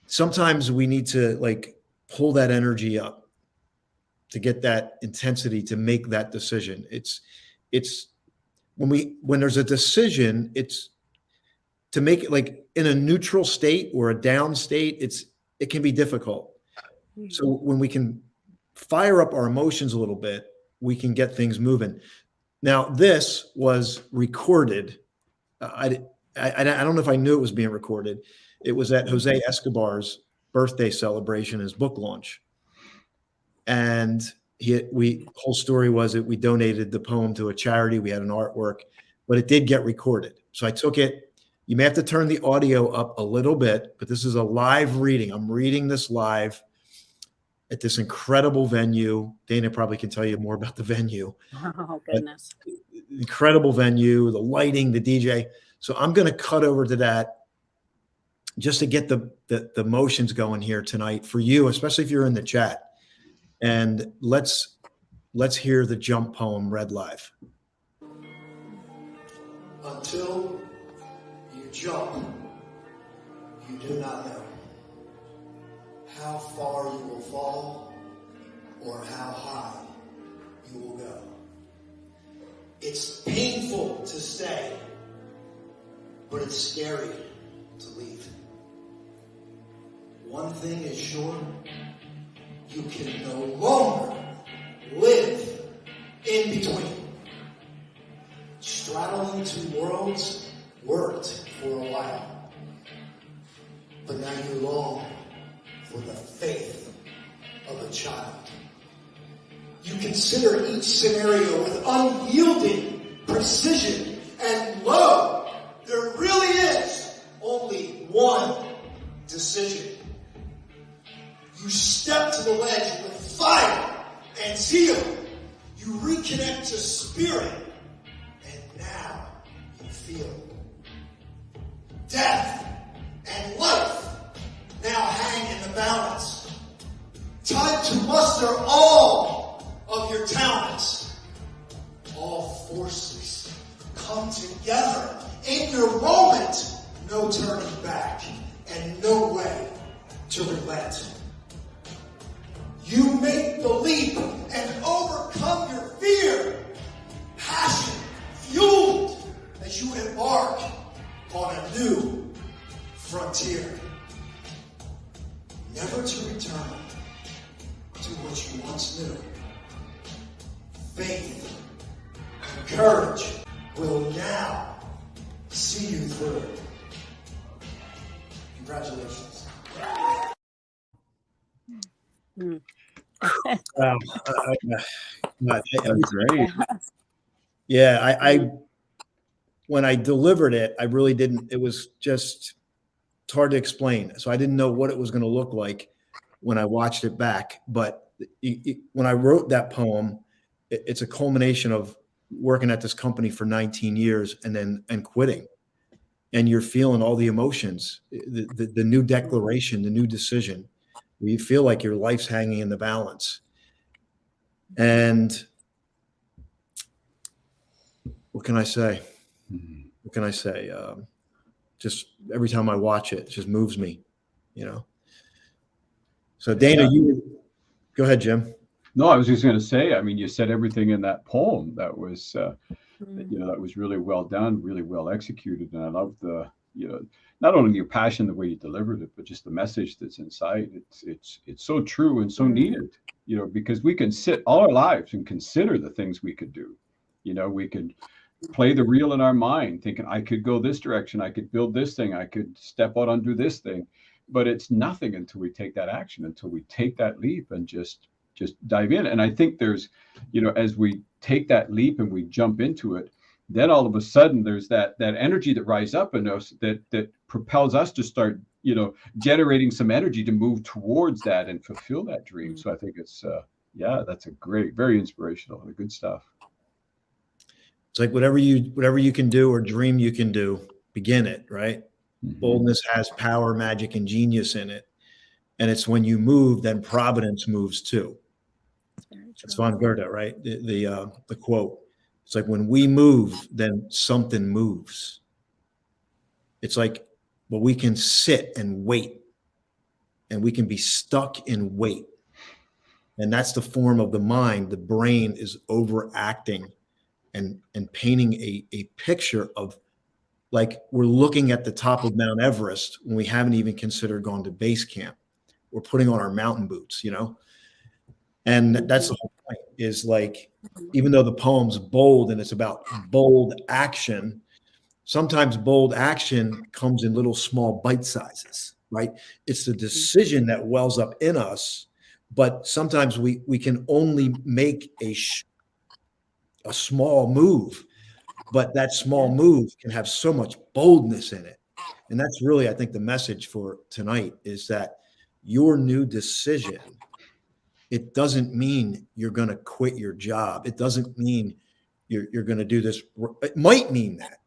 sometimes we need to like pull that energy up to get that intensity to make that decision. It's when there's a decision, it's to make it like in a neutral state or a down state, it can be difficult. So when we can fire up our emotions a little bit, we can get things moving. Now, this was recorded. I don't know if I knew it was being recorded. It was at Jose Escobar's birthday celebration, his book launch. And whole story was that we donated the poem to a charity. We had an artwork, but it did get recorded. So I took it, You may have to turn the audio up a little bit, but this is a live reading. I'm reading this live at this incredible venue. Dana probably can tell you more about the venue. Oh, goodness. Incredible venue, the lighting, the DJ. So I'm going to cut over to that just to get the motions going here tonight for you, especially if you're in the chat. And let's hear the jump poem read live. Until you jump, you do not know how far you will fall or how high you will go. It's painful to stay, but it's scary to leave. One thing is sure, you can no longer live in between. Straddling two worlds worked for a while, but now you long for the faith of a child. You consider each scenario with unyielding precision, and lo, there really is only one decision. You step to the ledge with fire and zeal. You reconnect to spirit, and now you feel. Death and life now hang in the balance. Time to muster all of your talents. All forces come together in your moment. No turning back and no way to relent. You make the leap and overcome your fear. Passion fueled as you embark on a new frontier. Never to return to what you once knew. Faith and courage will now see you through. Congratulations. Wow. That's great. Yeah, I when I delivered it, I really didn't. It was just it's hard to explain. So I didn't know what it was going to look like when I watched it back. But when I wrote that poem, it's a culmination of working at this company for 19 years and quitting. And you're feeling all the emotions, the new declaration, the new decision, where you feel like your life's hanging in the balance. And what can I say? What can I say? Just every time I watch it, it just moves me, So Dana, go ahead, Jim. No, I was just going to say, I mean, you said everything in that poem that was, that was really well done, really well executed. And I love not only your passion, the way you delivered it, but just the message that's inside. It's so true and so needed, because we can sit all our lives and consider the things we could do. We could play the reel in our mind, thinking I could go this direction, I could build this thing, I could step out and do this thing. But it's nothing until we take that action, until we take that leap and just dive in. And I think there's, as we take that leap and we jump into it, then all of a sudden there's that energy that rises up in us that propels us to start, generating some energy to move towards that and fulfill that dream. So I think it's, that's a great, very inspirational and good stuff. It's like whatever you can do or dream you can do, begin it, right? Mm-hmm. Boldness has power, magic, and genius in it. And it's when you move, then providence moves too. It's von Goethe, right? The quote. It's like when we move, then something moves. It's like, well, we can sit and wait, and we can be stuck in wait. And that's the form of the mind. The brain is overacting and painting a picture of, like, we're looking at the top of Mount Everest when we haven't even considered going to base camp. We're putting on our mountain boots, And that's the whole point, is like, even though the poem's bold and it's about bold action, sometimes bold action comes in little small bite sizes, right? It's the decision that wells up in us, but sometimes we can only make a small move, but that small move can have so much boldness in it. And that's really, I think, the message for tonight is that your new decision, it doesn't mean you're going to quit your job. It doesn't mean you're going to do this. It might mean that.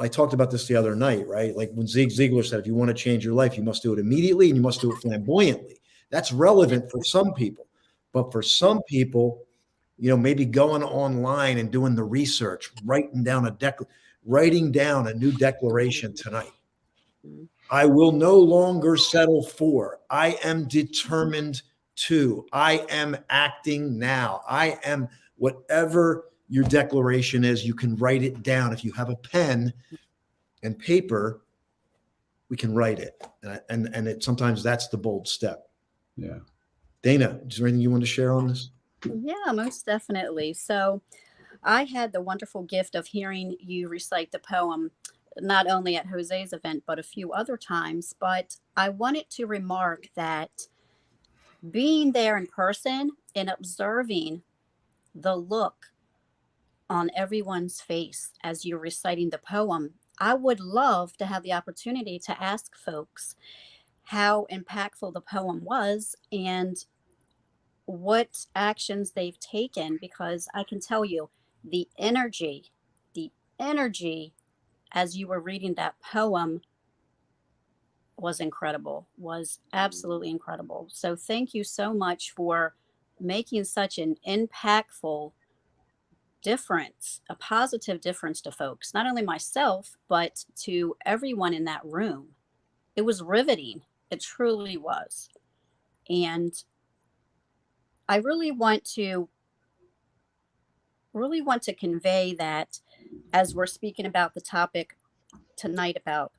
I talked about this the other night, right? Like when Zig Ziglar said, if you want to change your life, you must do it immediately and you must do it flamboyantly. That's relevant for some people. But for some people, maybe going online and doing the research, writing down a new declaration tonight. I will no longer settle for. I am determined to. I am acting now. I am whatever your declaration is. You can write it down. If you have a pen and paper, we can write it. And sometimes that's the bold step. Yeah. Dana, is there anything you want to share on this? Yeah, most definitely. So I had the wonderful gift of hearing you recite the poem, not only at Jose's event, but a few other times. But I wanted to remark that being there in person and observing the look on everyone's face as you're reciting the poem, I would love to have the opportunity to ask folks how impactful the poem was and what actions they've taken, because I can tell you the energy as you were reading that poem was incredible, was absolutely incredible. So thank you so much for making such an impactful difference, a positive difference to folks, not only myself, but to everyone in that room. It was riveting. It truly was. And I really want to convey that as we're speaking about the topic tonight about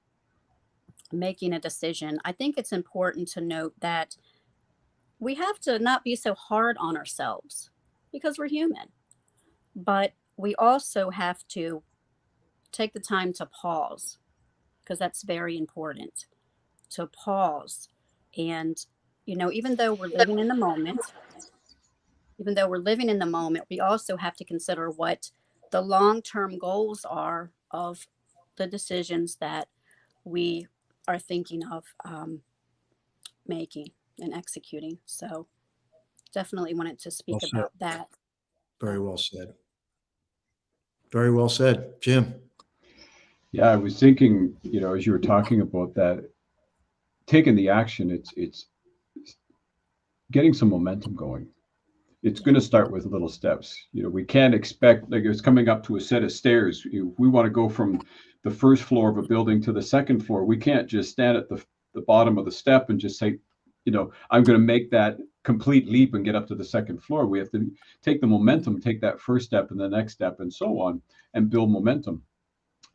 making a decision, I think it's important to note that we have to not be so hard on ourselves because we're human, but we also have to take the time to pause, because that's very important, to pause. And, even though we're living in the moment, we also have to consider what the long-term goals are of the decisions that we are thinking of making and executing. So definitely wanted to speak about that. Very well said. Very well said. Jim. Yeah, I was thinking, as you were talking about that, taking the action, it's getting some momentum going. It's going to start with little steps. We can't expect, like it's coming up to a set of stairs. If we want to go from the first floor of a building to the second floor, we can't just stand at the bottom of the step and just say, I'm going to make that complete leap and get up to the second floor. We have to take the momentum, take that first step and the next step and so on, and build momentum.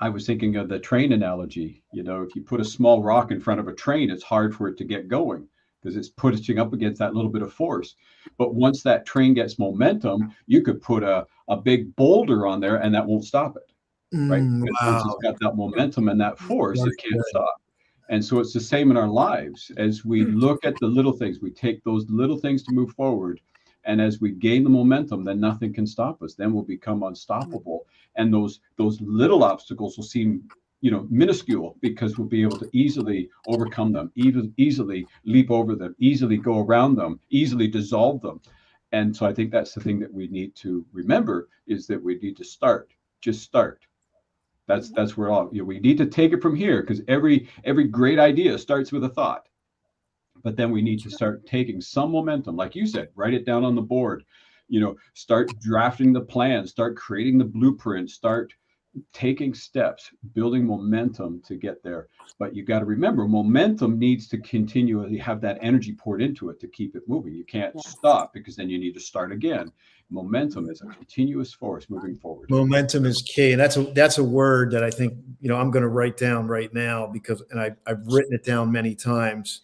I was thinking of the train analogy. If you put a small rock in front of a train, it's hard for it to get going because it's pushing up against that little bit of force. But once that train gets momentum, you could put a big boulder on there and that won't stop it, right? Because once it's got that momentum and that force, it can't stop. And so it's the same in our lives. As we look at the little things, we take those little things to move forward. And as we gain the momentum, then nothing can stop us. Then we'll become unstoppable. And those little obstacles will seem, minuscule, because we'll be able to easily overcome them, easily leap over them, easily go around them, easily dissolve them. And so I think that's the thing that we need to remember, is that we need to start. Just start. That's where we need to take it from here, because every great idea starts with a thought. But then we need to start taking some momentum, like you said, write it down on the board, start drafting the plan, start creating the blueprint, start taking steps, building momentum to get there. But you got to remember, momentum needs to continually have that energy poured into it to keep it moving. You can't stop, because then you need to start again. Momentum is a continuous force moving forward. Momentum is key. And that's a word that I think, I'm going to write down right now, because, and I've written it down many times.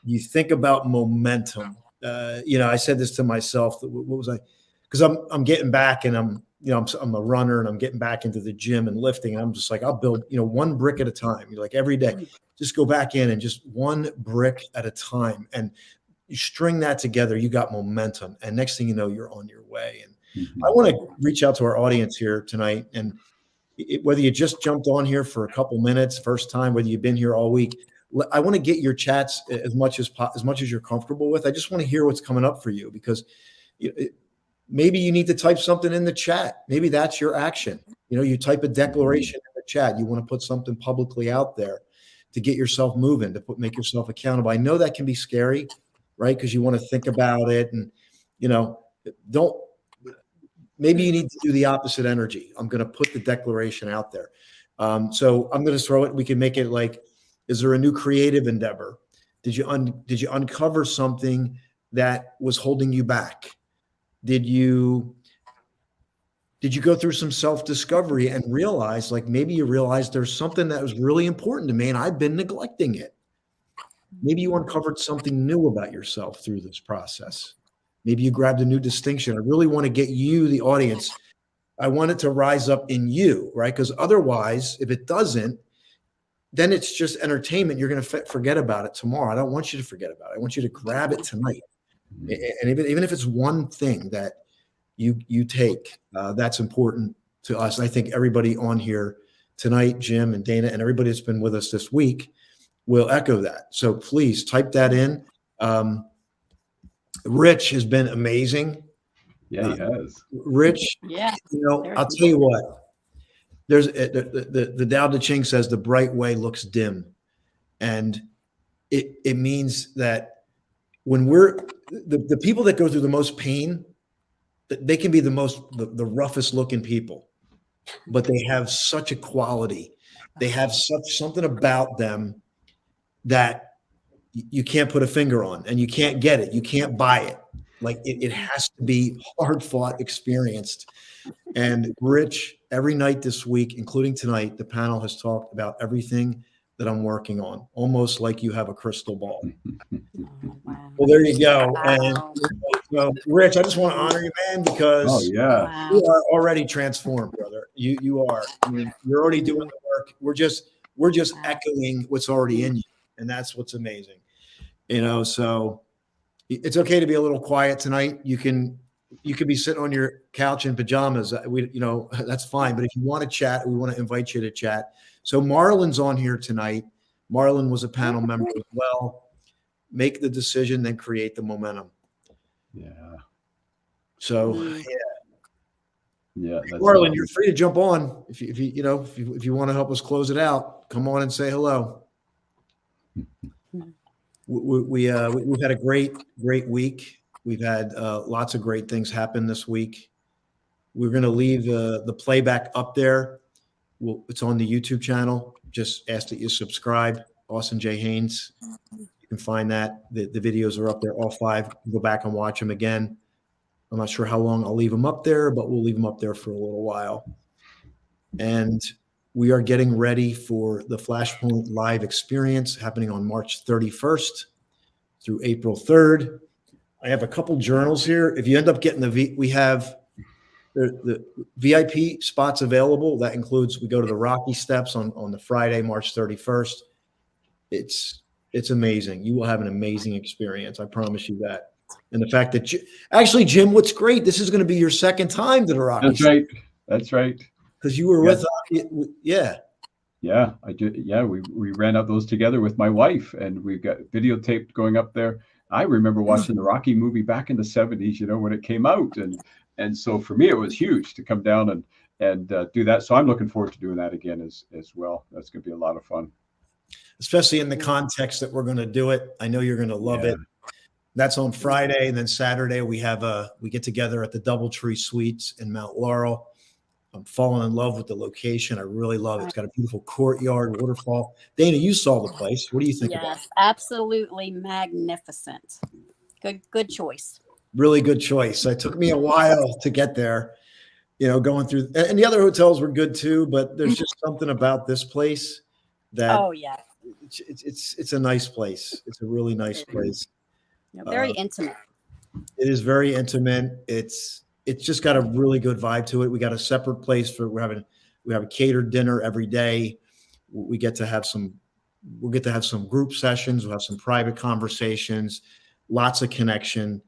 You think about momentum. I said this to myself. What was I? Because I'm getting back, and I'm a runner, and I'm getting back into the gym and lifting. And I'm just like, I'll build, one brick at a time. Like every day, just go back in and just one brick at a time. And you string that together, you got momentum. And next thing you know, you're on your way. And I want to reach out to our audience here tonight. And whether you just jumped on here for a couple minutes, first time, whether you've been here all week, I want to get your chats as much as you're comfortable with. I just want to hear what's coming up for you, because maybe you need to type something in the chat. Maybe that's your action. You type a declaration in the chat. You want to put something publicly out there to get yourself moving, make yourself accountable. I know that can be scary, right? Because you want to think about it, and maybe you need to do the opposite energy. I'm going to put the declaration out there. So I'm going to throw it. We can make it like, is there a new creative endeavor? Did you uncover something that was holding you back? Did you go through some self-discovery and realize, like, maybe you realized there's something that was really important to me and I've been neglecting it? Maybe you uncovered something new about yourself through this process. Maybe you grabbed a new distinction. I really want to get you, the audience, I want it to rise up in you, right? Because otherwise, if it doesn't, then it's just entertainment. You're going to forget about it tomorrow. I don't want you to forget about it. I want you to grab it tonight. And even if it's one thing that you take, that's important to us. And I think everybody on here tonight, Jim and Dana, and everybody that's been with us this week will echo that. So please type that in. Rich has been amazing. Yeah, he has. Rich, Yeah. I'll tell you what. There's the Tao Te Ching says the bright way looks dim, and it means that when we're the people that go through the most pain, they can be the roughest looking people, but they have such a quality. They have something about them that you can't put a finger on, and you can't get it. You can't buy it. Like it has to be hard fought, experienced. And Rich, every night this week, including tonight, the panel has talked about everything that I'm working on, almost like you have a crystal ball. Wow. Well, there you go. Wow. And so, Rich, I just want to honor you, man, because you are already transformed, brother. You are. I mean, you're already doing the work. We're just echoing what's already in you, and that's what's amazing. So it's okay to be a little quiet tonight. You can be sitting on your couch in pajamas. That's fine. But if you want to chat, we want to invite you to chat. So Marlon's on here tonight. Marlon was a panel member as well. Make the decision, then create the momentum. Yeah. So yeah. Marlon, you're free to jump on if you want to help us close it out. Come on and say hello. We've had a great week. We've had lots of great things happen this week. We're going to leave the playback up there. It's on the YouTube channel. Just ask that you subscribe. Austin J. Haynes. You can find that. The videos are up there, all 5. Go back and watch them again. I'm not sure how long I'll leave them up there, but we'll leave them up there for a little while. And we are getting ready for the Flashpoint Live experience happening on March 31st through April 3rd. I have a couple journals here. If you end up getting we have the VIP spots available. That includes, we go to the Rocky Steps on the Friday, March 31st. It's amazing. You will have an amazing experience. I promise you that. And the fact that actually, Jim, what's great, this is going to be your second time to the Rocky Steps. That's right. Because you were with us. Yeah. Yeah, I did. Yeah, we ran up those together with my wife, and we've got videotaped going up there. I remember watching the Rocky movie back in the 70s, when it came out, and so for me it was huge to come down and do that. So I'm looking forward to doing that again as well. That's going to be a lot of fun, especially in the context that we're going to do it. I know you're going to love it. That's on Friday, and then Saturday we get together at the DoubleTree Suites in Mount Laurel. I'm falling in love with the location. I really love it. It's got a beautiful courtyard, waterfall. Dana, you saw the place. What do you think about it? Yes, absolutely magnificent. Good choice. Really good choice. It took me a while to get there, going through, and the other hotels were good too, but there's just something about this place that it's a nice place. It's a really nice place. Very intimate. It is very intimate. It's just got a really good vibe to it. We got a separate place we have a catered dinner every day. We'll get to have some group sessions. We'll have some private conversations, lots of connection.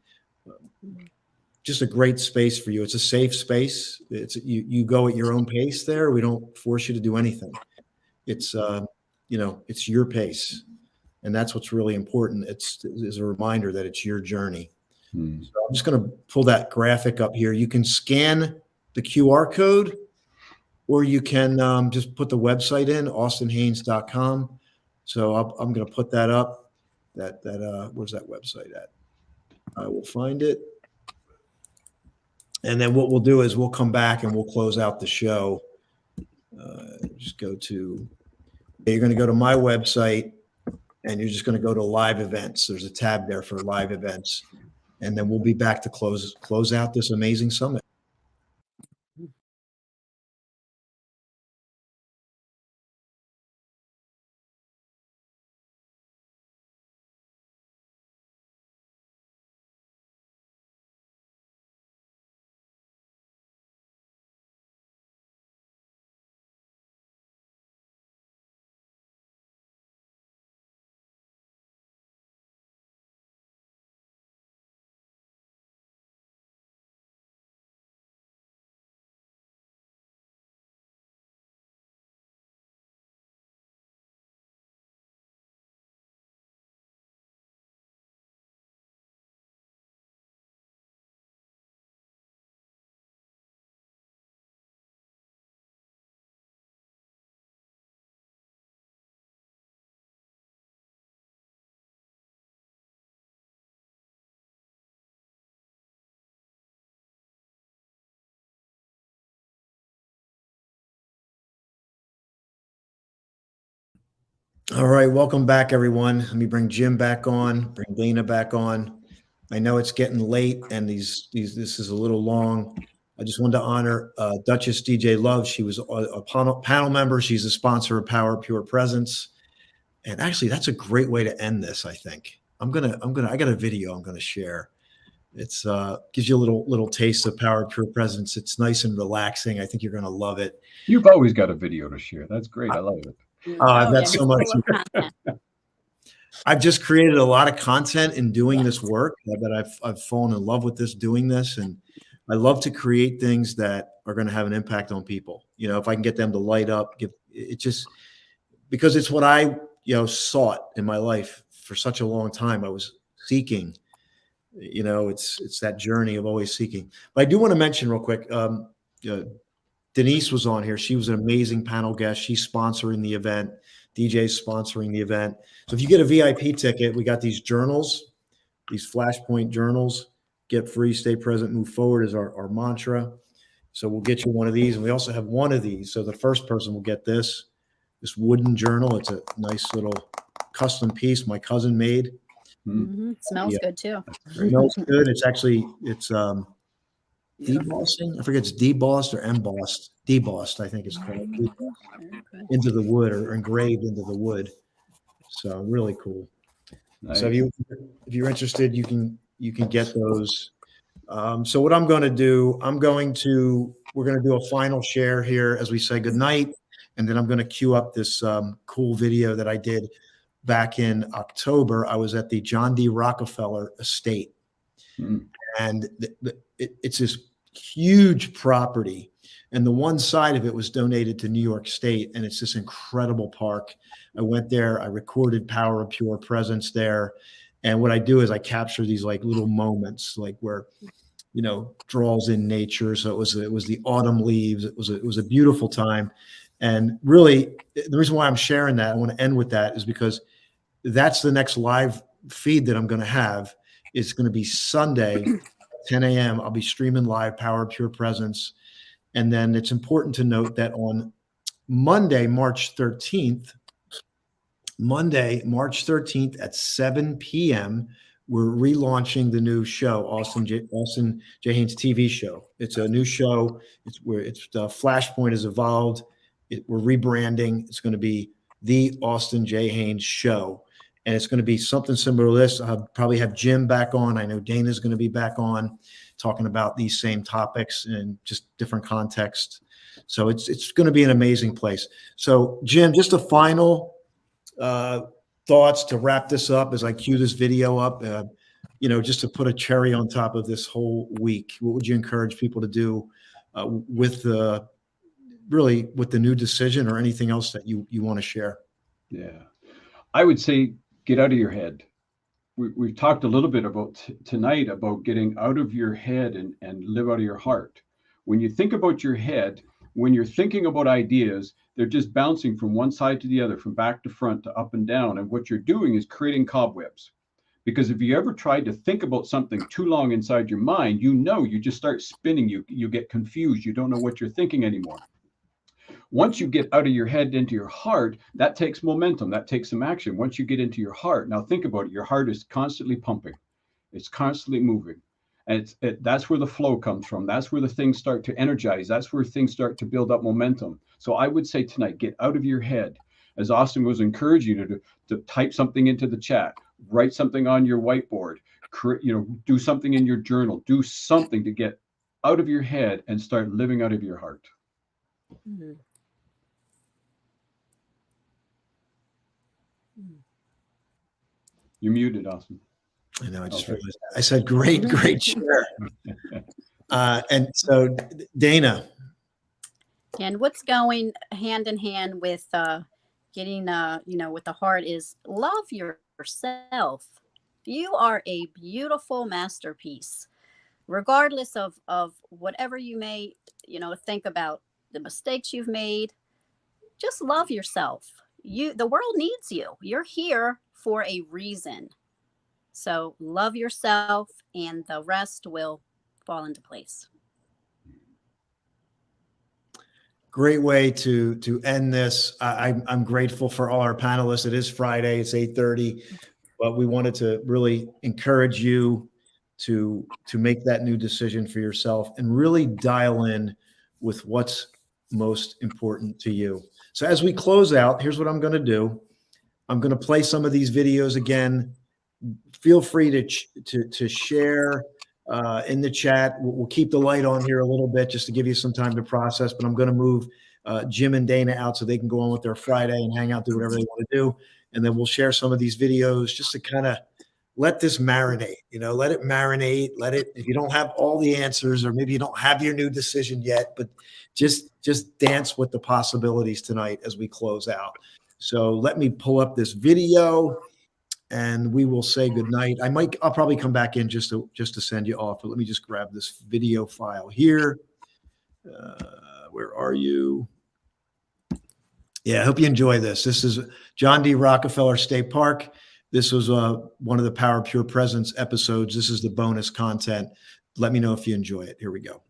just a great space for you. It's a safe space. You go at your own pace there. We don't force you to do anything. It's it's your pace, and that's what's really important. It's a reminder that it's your journey. So I'm just going to pull that graphic up here. You can scan the QR code, or you can just put the website in, austinhaynes.com. So I'm going to put that up. Where's that website at? I will find it. And then what we'll do is we'll come back and we'll close out the show. Just go to, you're going to go to my website, and you're just going to go to live events. There's a tab there for live events. And then we'll be back to close out this amazing summit. All right, welcome back, everyone. Let me bring Jim back on, bring Dana back on. I know it's getting late, and this is a little long. I just wanted to honor Duchess DJ Love. She was a panel member. She's a sponsor of Power Pure Presence, and actually, that's a great way to end this. I think I got a video I'm gonna share. It's gives you a little taste of Power Pure Presence. It's nice and relaxing. I think you're gonna love it. You've always got a video to share. That's great. I love it. I've got so much. I've just created a lot of content in doing this work that I've fallen in love with doing this. And I love to create things that are going to have an impact on people. If I can get them to light up, because it's what I, sought in my life for such a long time. I was seeking, it's that journey of always seeking. But I do want to mention real quick, Denise was on here. She was an amazing panel guest. She's sponsoring the event. DJ's sponsoring the event. So if you get a VIP ticket, we got these journals, these flashpoint journals. Get free, stay present, move forward is our mantra. So we'll get you one of these. And we also have one of these. So the first person will get this wooden journal. It's a nice little custom piece my cousin made. Mm-hmm. Smells good too. Smells good. It's debossing. I forget, it's debossed or embossed. Debossed, I think it's called. Into the wood, or engraved into the wood. So really cool. Nice. So if you're interested, you can get those. So what I'm going to do, we're going to do a final share here as we say goodnight, and then I'm going to cue up this cool video that I did back in October. I was at the John D. Rockefeller estate. And it's this huge property, and the one side of it was donated to New York State, and it's this incredible park. I went there, I recorded Power of Pure Presence there, and what I do is I capture these like little moments, like where draws in nature. So it was the autumn leaves. It was a beautiful time, and really the reason why I'm sharing that, I want to end with that, is because that's the next live feed that I'm going to have. It's going to be Sunday, 10 a.m. I'll be streaming live Power of Pure Presence. And then it's important to note that on Monday, March 13th at 7 p.m., we're relaunching the new show, Austin J. Haynes TV show. It's a new show. It's Flashpoint has evolved. We're rebranding. It's going to be the Austin J. Haynes Show. And it's going to be something similar to this. I'll probably have Jim back on. I know Dana's going to be back on talking about these same topics in just different contexts. So it's going to be an amazing place. So Jim, just a final thoughts to wrap this up as I cue this video up. just to put a cherry on top of this whole week, what would you encourage people to do with the new decision, or anything else that you want to share? Yeah. I would say get out of your head. We've talked a little bit about tonight about getting out of your head and live out of your heart. When you think about your head, when you're thinking about ideas, they're just bouncing from one side to the other, from back to front to up and down. And what you're doing is creating cobwebs. Because if you ever tried to think about something too long inside your mind, you just start spinning. You get confused. You don't know what you're thinking anymore. Once you get out of your head into your heart, that takes momentum, that takes some action. Once you get into your heart, now think about it, your heart is constantly pumping, it's constantly moving. And that's where the flow comes from. That's where the things start to energize. That's where things start to build up momentum. So I would say tonight, get out of your head. As Austin was encouraging you to type something into the chat, write something on your whiteboard, do something in your journal, do something to get out of your head and start living out of your heart. Mm-hmm. You're muted, Austin. I know. I just realized that. I said, great share. And so, Dana. And what's going hand in hand with getting, with the heart is love yourself. You are a beautiful masterpiece, regardless of whatever you may, think about the mistakes you've made. Just love yourself. The world needs you. You're here for a reason. So love yourself, and the rest will fall into place. Great way to end this. I'm grateful for all our panelists. It is Friday. It's 8:30, but we wanted to really encourage you to make that new decision for yourself and really dial in with what's most important to you. So as we close out, here's what I'm going to do. I'm going to play some of these videos again. Feel free to share in the chat. We'll keep the light on here a little bit just to give you some time to process, but I'm going to move Jim and Dana out so they can go on with their Friday and hang out, do whatever they want to do. And then we'll share some of these videos just to kind of let this marinate, let it marinate, if you don't have all the answers, or maybe you don't have your new decision yet, but just dance with the possibilities tonight as we close out. So let me pull up this video and we will say goodnight. I'll probably come back in just to send you off, but let me just grab this video file here. Where are you? Yeah, I hope you enjoy this. This is John D. Rockefeller State Park. This was one of the Power Pure Presence episodes. This is the bonus content. Let me know if you enjoy it. Here we go.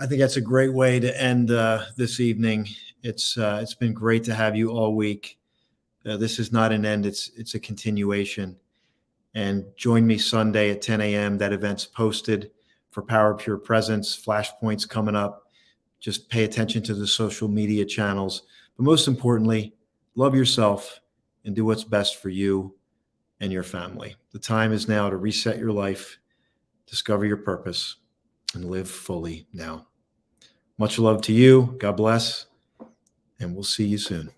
I think that's a great way to end this evening. It's been great to have you all week. This is not an end; it's a continuation. And join me Sunday at 10 a.m. That event's posted for Power Pure Presence. Flashpoints coming up. Just pay attention to the social media channels. But most importantly, love yourself and do what's best for you and your family. The time is now to reset your life, discover your purpose, and live fully now. Much love to you. God bless. And we'll see you soon.